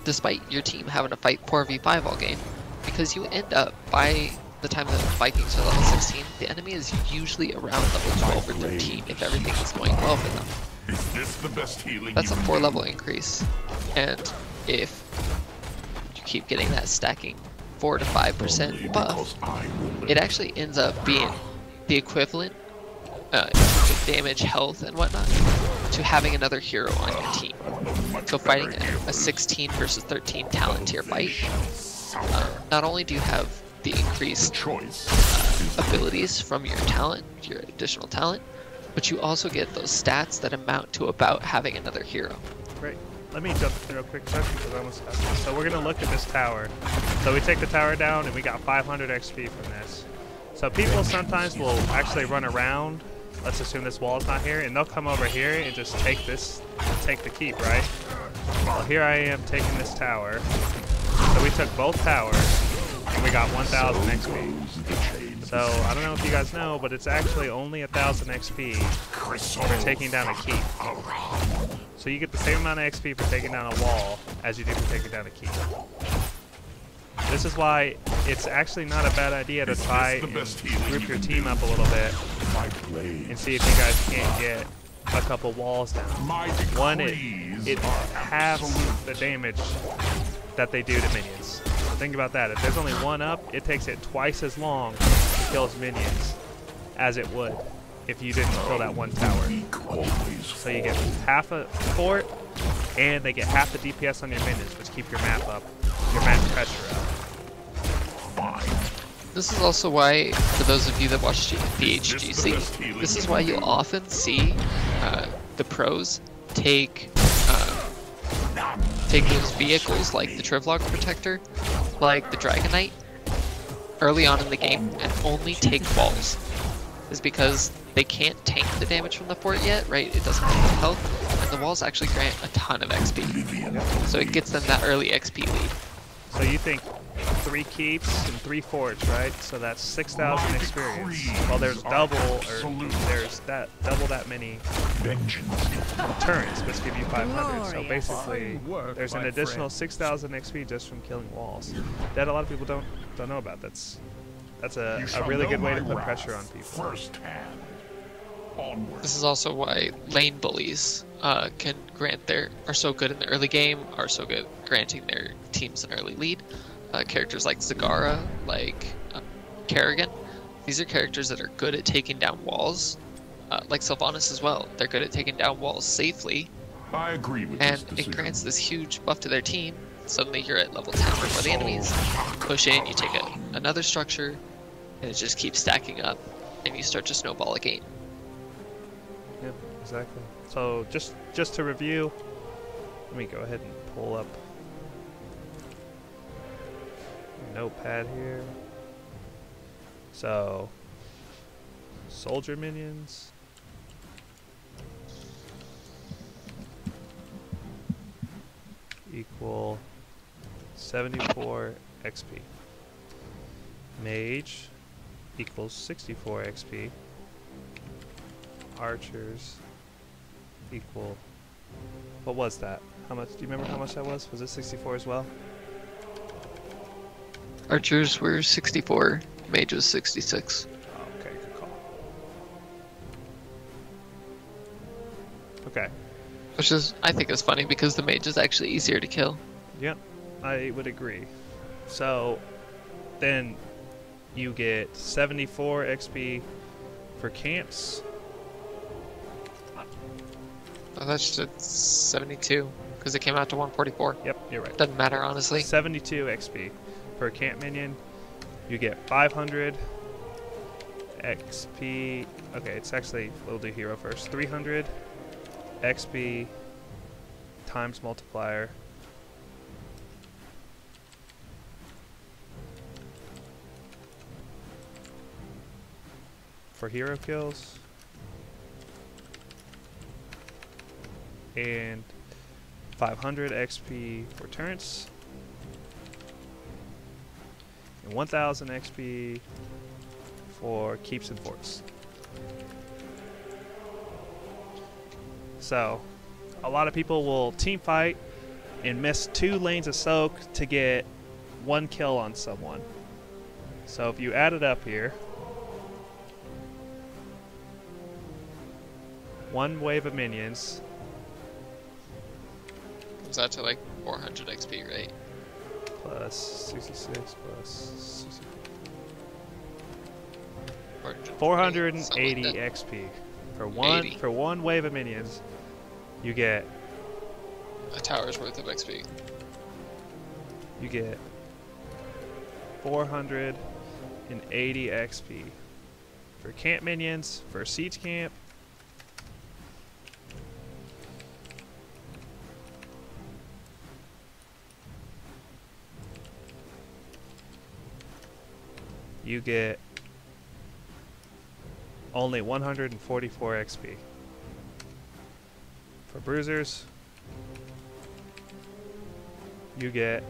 despite your team having to fight 4v5 all game, because you end up, by the time the Vikings are level 16, the enemy is usually around level 12 or 13 if everything is going well for them. Is this the best healing? That's a you 4 can level increase, and if you keep getting that stacking 4 to 5% buff, it actually ends up being the equivalent in terms of damage, health, and whatnot to having another hero on your team. So fighting a 16 versus 13 talent tier fight, not only do you have the increased choice. abilities from your talent, your additional talent, but you also get those stats that amount to about having another hero. Great. Let me jump through real quick question because I almost got this. So we're going to look at this tower. So we take the tower down and we got 500 XP from this. So people sometimes will actually run around. Let's assume this wall is not here, and they'll come over here and just take the keep, right? Well, here I am taking this tower. So we took both towers and we got 1,000 XP. So I don't know if you guys know, but it's actually only 1,000 XP for taking down a keep. So you get the same amount of XP for taking down a wall as you do for taking down a keep. This is why it's actually not a bad idea to try and group your team up a little bit and see if you guys can't get a couple walls down. One, it halves the damage that they do to minions. So think about that. If there's only one up, it takes it twice as long to kill its minions as it would if you didn't kill that one tower. So you get half a fort, and they get half the DPS on your minions, which keep your map up, your map pressure up. This is also why, for those of you that watch the HGC, this is why you'll often see the pros take those vehicles like the Trivlog Protector, like the Dragon Knight, early on in the game and only take walls. Is because they can't tank the damage from the fort yet, right? It doesn't have the health, and the walls actually grant a ton of XP. So it gets them that early XP lead. So you think 3 keeps and 3 forts, right? So that's 6,000 experience. Well, there's double that many turns, which give you 500. So basically, there's an additional 6,000 XP just from killing walls. That a lot of people don't know about. That's a really good way to put pressure on people. Firsthand. Onward. This is also why lane bullies can are so good in the early game, are so good granting their teams an early lead. Characters like Zagara, like Kerrigan, these are characters that are good at taking down walls. Like Sylvanas as well, they're good at taking down walls safely. I agree with And this it decision. grants this huge buff to their team. Suddenly you're at level 10 before the enemies. Push in, you take another structure, and it just keeps stacking up, and you start to snowball a game. Yep, exactly. So just to review, let me go ahead and pull up a notepad here. So soldier minions. Equal 74 XP. Mage equals 64 XP. Archers equal. What was that? How much? Do you remember how much that was? Was it 64 as well? Archers were 64, mage was 66. Oh, okay, good call. Okay. Which is, I think, is funny because the mage is actually easier to kill. Yep, I would agree. So, then you get 74 XP for camps. Oh, that's just 72 because it came out to 144. Yep, you're right. Doesn't matter, honestly. 72 XP per camp minion. You get 500 XP. Okay, it's actually, we'll do hero first. 300 XP times multiplier. For hero kills. And 500 XP for turrets. And 1000 XP for keeps and forts. So, a lot of people will team fight and miss 2 lanes of soak to get 1 kill on someone. So if you add it up here, 1 wave of minions. Comes out to like 400 XP, right? Plus 66 plus 64. 480 like that. XP for 80. one wave of minions. You get A tower's worth of XP. 480 XP for camp minions for siege camp. You get only 144 XP. For bruisers, you get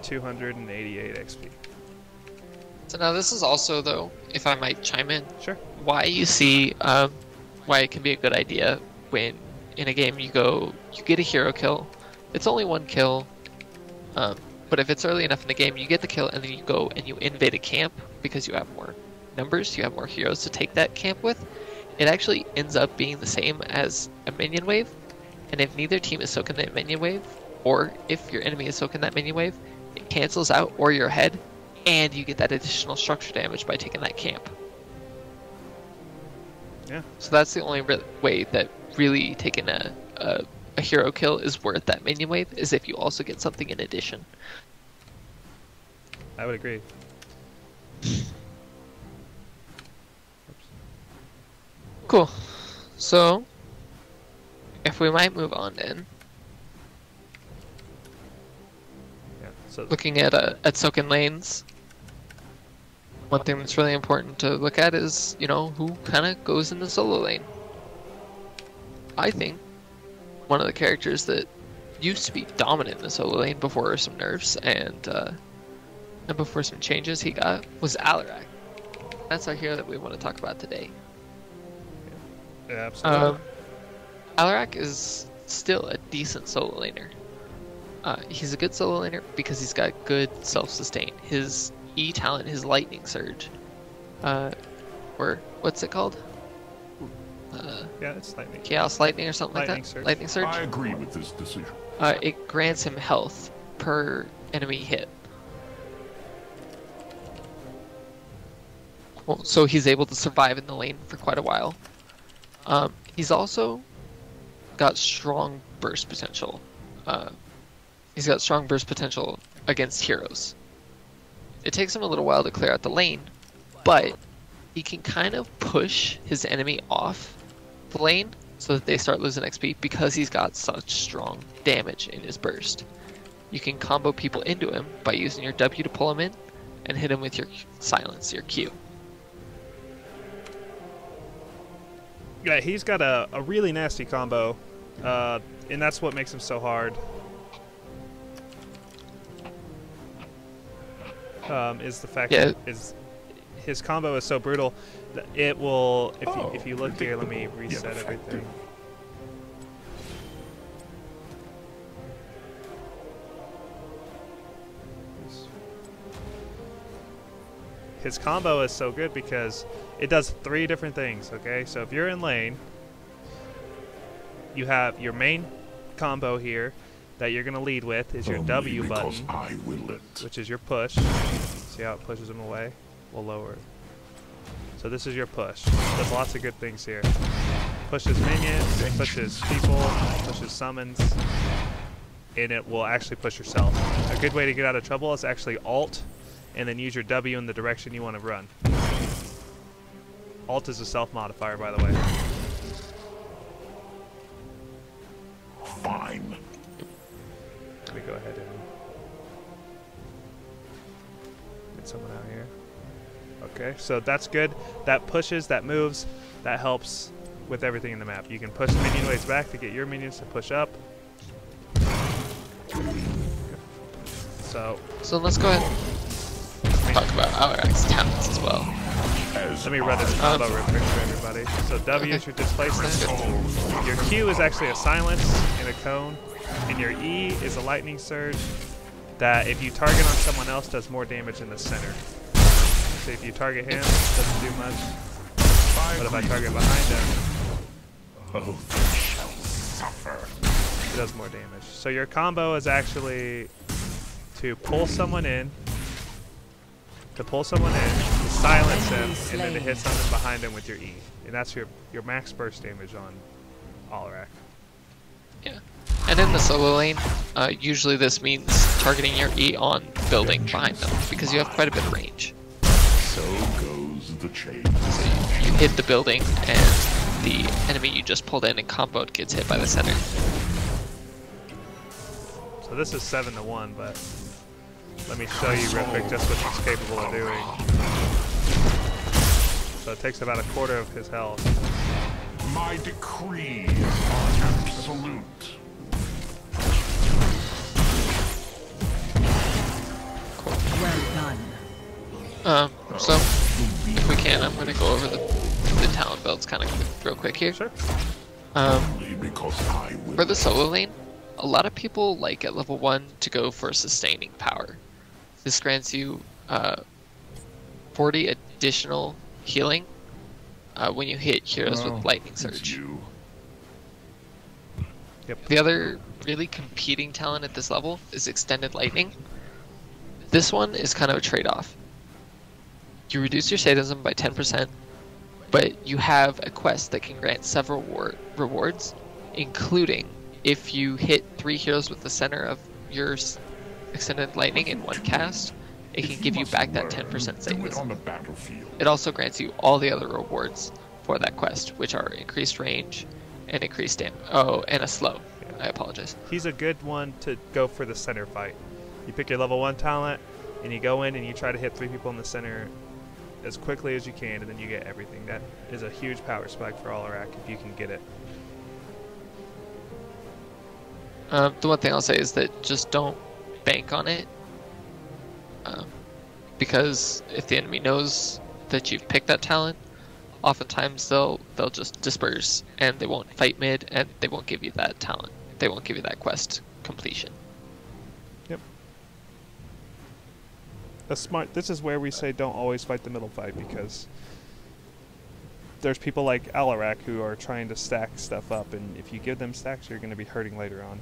288 XP. So now this is also, though, if I might chime in, Sure. why you see why it can be a good idea when in a game you get a hero kill. It's only 1 kill, but if it's early enough in the game, you get the kill and then you go and you invade a camp because you have more numbers, you have more heroes to take that camp with. It actually ends up being the same as a minion wave, and if neither team is soaking that minion wave, or if your enemy is soaking that minion wave, it cancels out or you're ahead, and you get that additional structure damage by taking that camp. Yeah. So that's the only way that really taking a hero kill is worth that minion wave, is if you also get something in addition. I would agree. Cool. So, if we might move on then, Yeah. So looking at soaking lanes, one thing that's really important to look at is, who kind of goes in the solo lane. I think one of the characters that used to be dominant in the solo lane before some nerfs and before some changes he got was Alarak. That's our hero that we want to talk about today. yeah, absolutely. Alarak is still a decent solo laner. He's a good solo laner because he's got good self-sustain. His E talent, his lightning surge, or what's it called? Yeah, it's lightning. Chaos lightning or something Lightning like that. surge. Lightning surge. I agree with this decision. It grants him health per enemy hit. Well, so he's able to survive in the lane for quite a while. He's also got strong burst potential. He's got strong burst potential against heroes. It takes him a little while to clear out the lane, but he can kind of push his enemy off the lane so that they start losing XP because he's got such strong damage in his burst. You can combo people into him by using your W to pull him in and hit him with your silence, your Q. Yeah, he's got a really nasty combo, and that's what makes him so hard. Is the fact that his combo is so brutal that it will. If you look here, let me reset everything. his combo is so good because it does 3 different things, okay? So if you're in lane, you have your main combo here that you're going to lead with is your Only W because button, I will it. which is your push. See how it pushes him away? We'll lower it. So this is your push. Does lots of good things here. Pushes minions, pushes people, pushes summons, and it will actually push yourself. A good way to get out of trouble is actually alt, and then use your W in the direction you want to run. Alt is a self-modifier, by the way. Fine. Let me go ahead and get someone out here. Okay, so that's good. That pushes, that moves, that helps with everything in the map. You can push minion waves back to get your minions to push up. So let's go ahead and talk about Alarak's talents as well. let me run this combo real quick for everybody. So W is your displacement. Your Q is actually a silence and a cone. And your E is a lightning surge that if you target on someone else does more damage in the center. So if you target him, it doesn't do much. But if I target behind him, Oh, they shall suffer. it does more damage. So your combo is actually to pull someone in, to silence him, and then to hit something behind him with your E. And that's your max burst damage on Alarak. Yeah. And in the solo lane, usually this means targeting your E on building behind them, because you have quite a bit of range. So goes the chase. So you hit the building, and the enemy you just pulled in and comboed gets hit by the center. So this is 7-1, but let me show you real quick just what he's capable of doing. So it takes about a quarter of his health. My decrees are absolute. Well done. So if we can, I'm going to go over the talent builds kind of real quick here. Sure. Only because I will. For the solo lane, a lot of people like at level 1 to go for sustaining power. This grants you 40 additional healing when you hit heroes with lightning It's surge. you. The other really competing talent at this level is extended lightning. This one is kind of a trade-off. You reduce your sadism by 10%, but you have a quest that can grant several rewards, including if you hit 3 heroes with the center of your extended lightning in one cast, it can give you back that 10% Do it on sadism. the battlefield. It also grants you all the other rewards for that quest, which are increased range and increased damage. Oh, and a slow. I apologize. He's a good one to go for the center fight. You pick your level 1 talent, and you go in and you try to hit 3 people in the center as quickly as you can, and then you get everything. That is a huge power spike for Alarak if you can get it. The one thing I'll say is that just don't bank on it, because if the enemy knows that you've picked that talent, oftentimes they'll just disperse and they won't fight mid and they won't give you that talent. They won't give you that quest completion. Yep. That's smart. This is where we say don't always fight the middle fight, because there's people like Alarak who are trying to stack stuff up, and if you give them stacks, you're going to be hurting later on.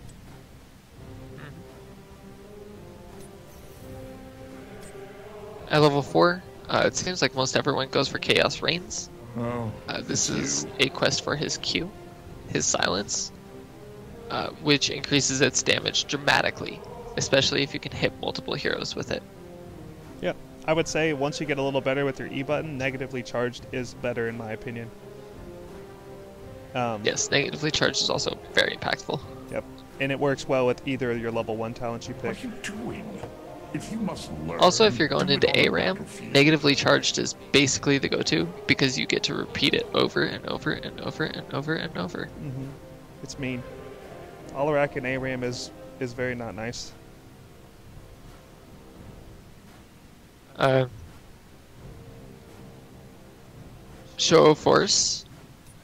At level 4, it seems like most everyone goes for Chaos Reigns. Oh, This is a quest for his Q, his silence, which increases its damage dramatically, especially if you can hit multiple heroes with it. Yeah, I would say once you get a little better with your E button, negatively charged is better in my opinion. Yes, negatively charged is also very impactful. Yep, and it works well with either of your level 1 talents you what pick. are you doing? If you must learn. Also, if you're going do it into on the ARAM, battlefield. negatively charged is basically the go-to because you get to repeat it over and over and over and over and over. It's mean. Alarak and ARAM is very not nice. Show of Force,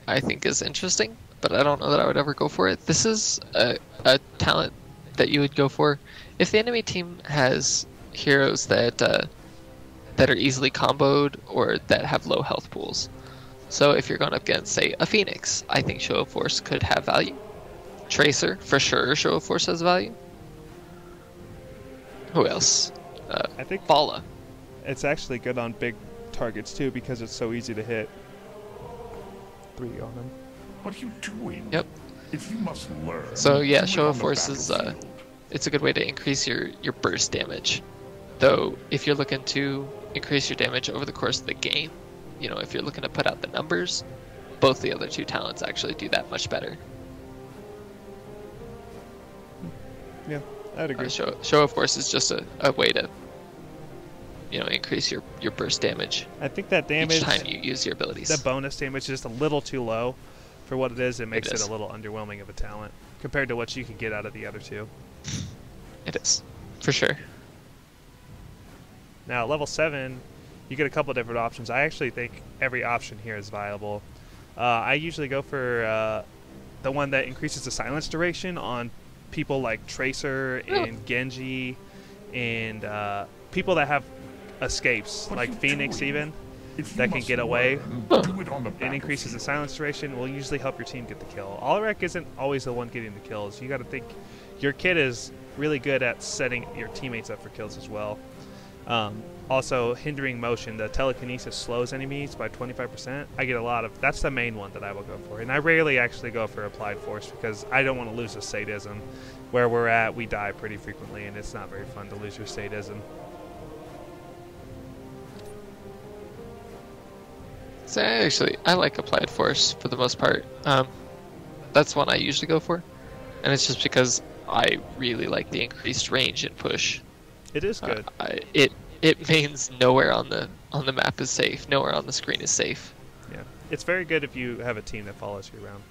I think, is interesting, but I don't know that I would ever go for it. This is a talent that you would go for if the enemy team has heroes that that are easily comboed or that have low health pools. So if you're going up against, say, a Phoenix, I think Show of Force could have value. Tracer, for sure, Show of Force has value. Who else? I think Bala. it's actually good on big targets too because it's so easy to hit. 3 on them. What are you doing? Yep. If you must learn. So yeah, do it Show on of the Force is battlefield. it's a good way to increase your burst damage. Though if you're looking to increase your damage over the course of the game, you know, if you're looking to put out the numbers, both the other two talents actually do that much better. Yeah, I'd agree. Show of Force is just a way to, you know, increase your burst damage I think that damage, each time you use your abilities. the bonus damage is just a little too low for what it is. It makes it is. a little underwhelming of a talent compared to what you can get out of the other two. It is, for sure. Now, at level 7, you get a couple different options. I actually think every option here is viable. I usually go for the one that increases the silence duration on people like Tracer and Genji and people that have escapes, What are like you Phoenix doing? even, If you that can must get away. learn, do it on the It increases the battlefield. silence duration, will usually help your team get the kill. Alarak isn't always the one getting the kills. You got to think your kid is really good at setting your teammates up for kills as well. Also, hindering motion, the telekinesis slows enemies by 25%. I get a lot of, that's the main one that I will go for. And I rarely actually go for applied force because I don't want to lose the sadism. Where we're at, we die pretty frequently, and it's not very fun to lose your sadism. So I like Applied Force for the most part. That's one I usually go for, and it's just because I really like the increased range and push. It is good. It means nowhere on the map is safe. Nowhere on the screen is safe. Yeah, it's very good if you have a team that follows you around.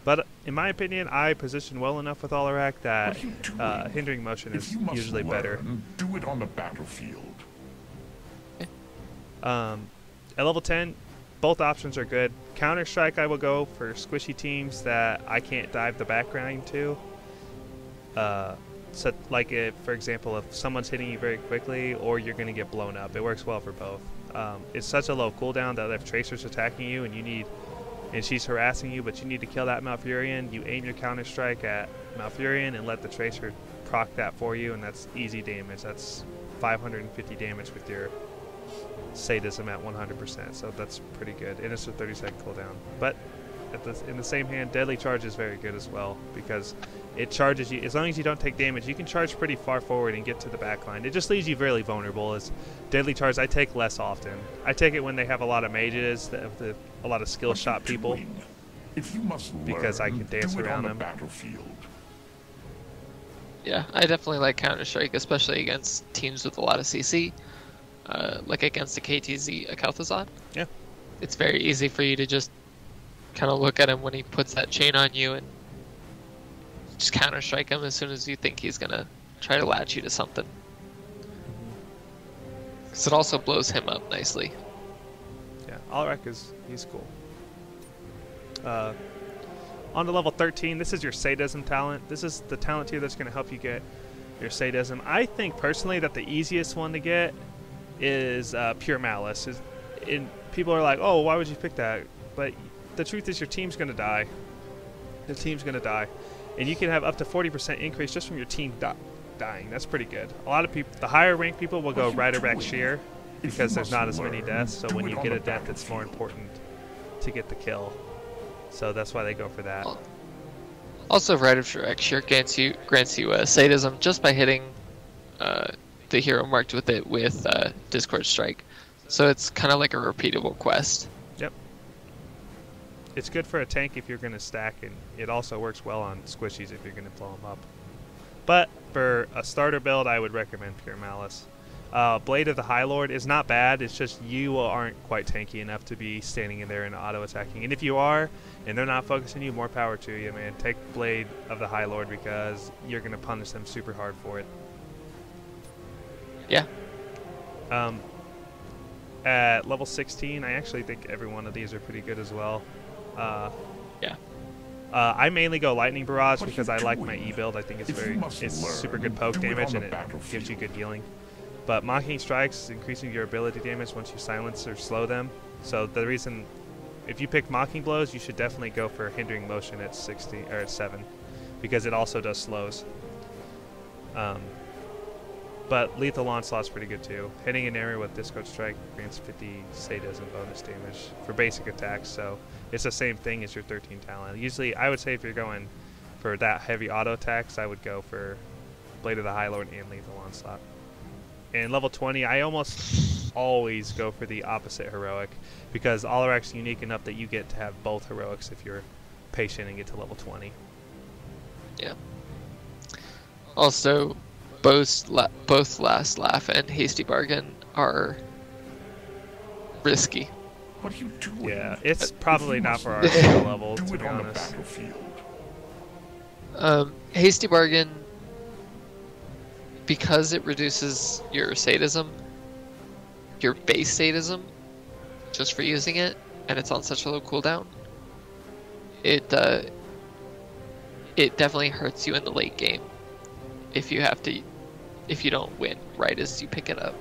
But in my opinion, I position well enough with Alarak that What are you doing? hindering motion If is you must usually better. learn, do it on the battlefield. At level 10, both options are good. Counter-Strike, I will go for squishy teams that I can't dive the background to. So, like, if, for example, if someone's hitting you very quickly or you're going to get blown up, it works well for both. It's such a low cooldown that if Tracer's attacking you and she's harassing you, but you need to kill that Malfurion, you aim your Counter-Strike at Malfurion and let the Tracer proc that for you, and that's easy damage. That's 550 damage with your sadism at 100%, so that's pretty good. And it's a 30-second cooldown. But in the same hand, Deadly Charge is very good as well because it charges you. As long as you don't take damage, you can charge pretty far forward and get to the back line. It just leaves you really vulnerable. As Deadly Charge, I take less often. I take it when they have a lot of mages, a lot of skill What are you shot people. doing? If you must learn, Because I can dance do it around on the them. battlefield. Yeah, I definitely like Counter-Strike, especially against teams with a lot of CC, like against the KTZ Akalthazad. Yeah. It's very easy for you to just kind of look at him when he puts that chain on you and just Counter-Strike him as soon as you think he's going to try to latch you to something. Because it also blows him up nicely. Yeah, Alarak he's cool. On to level 13, this is your sadism talent. This is the talent tier that's going to help you get your sadism. I think personally that the easiest one to get is pure malice. People are like, oh, why would you pick that? But the truth is your team's going to die. The team's going to die. And you can have up to 40% increase just from your team dying. That's pretty good. A lot of people, the higher ranked people will go What are you Rider back doing? Sheer If because you there's not as must many learn, deaths. So do when it you on get the a death, it's more battlefield. important to get the kill. So that's why they go for that. Also, Rite of Shrek sure grants you sadism just by hitting the hero marked with it with Discord Strike. So it's kind of like a repeatable quest. Yep. It's good for a tank if you're going to stack, and it also works well on squishies if you're going to blow them up. But for a starter build, I would recommend Pure Malice. Blade of the High Lord is not bad. It's just you aren't quite tanky enough to be standing in there and auto-attacking. And if you are, and they're not focusing you, more power to you, man. Take Blade of the High Lord because you're going to punish them super hard for it. Yeah. At level 16, I actually think every one of these are pretty good as well. Yeah. I mainly go Lightning Barrage What are because you I like my doing? E build. I think If you must it's learn, super good poke do it damage on and the it gives battlefield. you good healing. But Mocking Strikes is increasing your ability damage once you silence or slow them. So the reason, if you pick Mocking Blows, you should definitely go for Hindering Motion at 60 or at 7, because it also does slows. But Lethal Onslaught's pretty good too. Hitting an area with Discord Strike grants 50 sadism bonus damage for basic attacks, so it's the same thing as your 13 talent. Usually, I would say if you're going for that heavy auto attacks, I would go for Blade of the High Lord and Lethal Onslaught. And level 20, I almost always go for the opposite heroic, because Alarak's unique enough that you get to have both heroics if you're patient and get to level 20. Yeah. Also, both Last Laugh and Hasty Bargain are risky. What are you doing? Yeah, it's probably You not must for our live. skill level, Do to it be on the honest. battlefield. Hasty Bargain, because it reduces your sadism, your base sadism, just for using it, and it's on such a low cooldown, it definitely hurts you in the late game if you don't win right as you pick it up.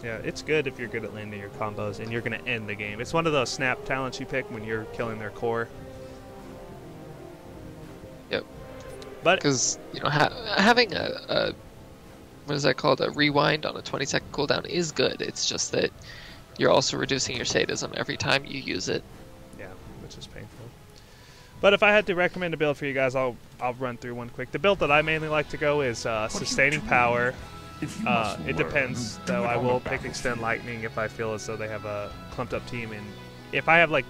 Yeah, it's good if you're good at landing your combos and you're going to end the game. It's one of those snap talents you pick when you're killing their core. Yep. But Because, having a what is that called? A rewind on a 20-second cooldown is good. It's just that you're also reducing your sadism every time you use it. yeah, which is painful. But if I had to recommend a build for you guys, I'll run through one quick. The build that I mainly like to go is Sustaining Power. If you must It learn, depends, do though. it I on the will pick battlefield. Extend Lightning if I feel as though they have a clumped up team. And if I have like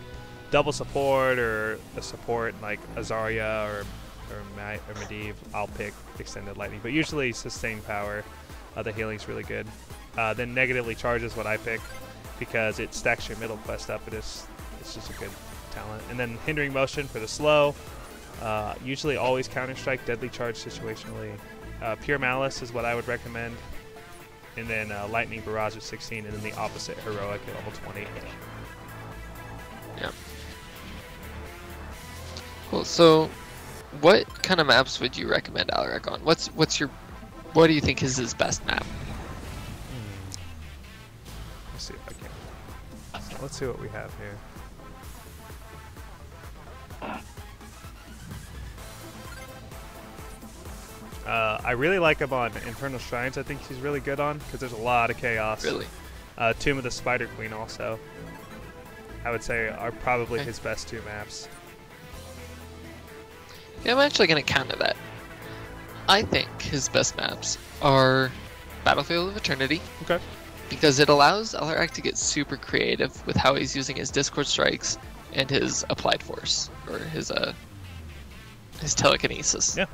double support or a support like Azaria or Medivh, I'll pick Extended Lightning. But usually Sustained Power, the healing's really good. Then Negatively Charge is what I pick because it stacks your middle quest up. It's just a good talent. And then Hindering Motion for the slow. Usually always Counter Strike, Deadly Charge situationally. Pure Malice is what I would recommend. And then Lightning Barrage at 16, and then the opposite Heroic at level 20. Yeah. Cool. So, what kind of maps would you recommend Alarak on? What do you think is his best map? Let's see if I can. So let's see what we have here. I really like him on Infernal Shrines. I think he's really good on because there's a lot of chaos. Really? Tomb of the Spider Queen also, I would say, are probably Okay. his best two maps. Yeah, I'm actually going to counter that. I think his best maps are Battlefield of Eternity, Okay. because it allows Alarak to get super creative with how he's using his Discord Strikes and his Applied Force, or his Telekinesis. Yeah.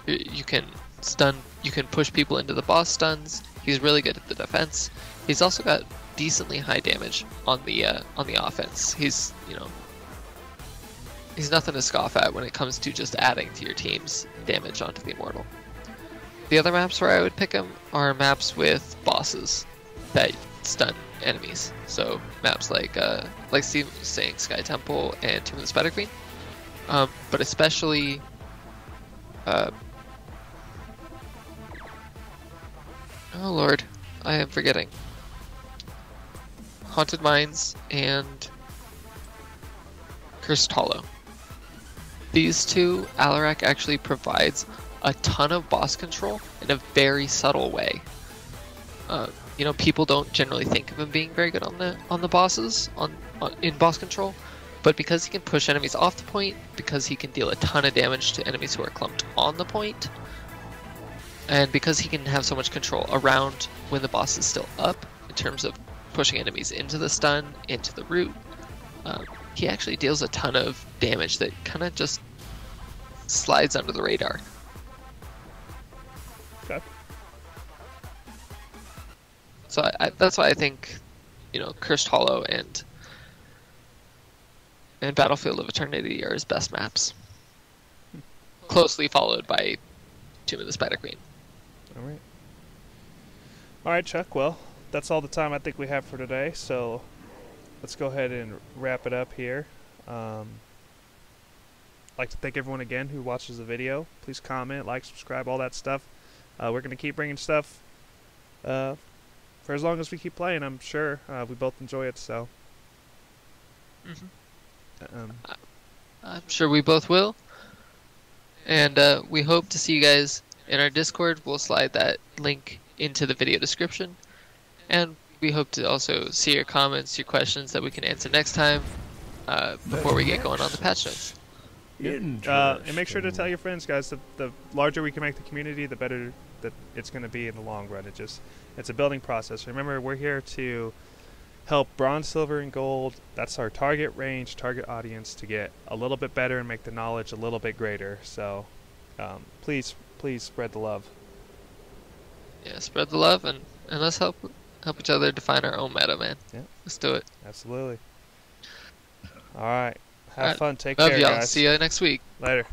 You can stun, you can push people into the boss stuns. He's really good at the defense. He's also got decently high damage on the offense. He's nothing to scoff at when it comes to just adding to your team's damage onto the Immortal. The other maps where I would pick him are maps with bosses that stun enemies. So maps like Steve was saying, Sky Temple and Tomb of the Spider Queen. But especially oh lord, I am forgetting. Haunted Mines and Cursed Hollow. These two, Alarak actually provides a ton of boss control in a very subtle way. People don't generally think of him being very good on the bosses in boss control, but because he can push enemies off the point, because he can deal a ton of damage to enemies who are clumped on the point, and because he can have so much control around when the boss is still up in terms of pushing enemies into the stun, into the root, he actually deals a ton of damage that kind of just slides under the radar. Okay. So that's why I think, Cursed Hollow and Battlefield of Eternity are his best maps. Closely followed by Tomb of the Spider Queen. All right, Chuck. Well, that's all the time I think we have for today. So let's go ahead and wrap it up here. I'd like to thank everyone again who watches the video. Please comment, like, subscribe, all that stuff. we're gonna keep bringing stuff for as long as we keep playing. I'm sure we both enjoy it. So. I'm sure we both will. And we hope to see you guys in our Discord. We'll slide that link into the video description. And we hope to also see your comments, your questions that we can answer next time before we get going on the patch notes. And make sure to tell your friends, guys. The larger we can make the community, the better that it's going to be in the long run. It's a building process. Remember, we're here to help bronze, silver, and gold. That's our target range, target audience, to get a little bit better and make the knowledge a little bit greater. So please spread the love. Yeah, spread the love, and let's help each other define our own meta, man. Yeah. Let's do it. Absolutely. All right. Have All right. fun. Take Love care, y'all. guys. See you next week. Later.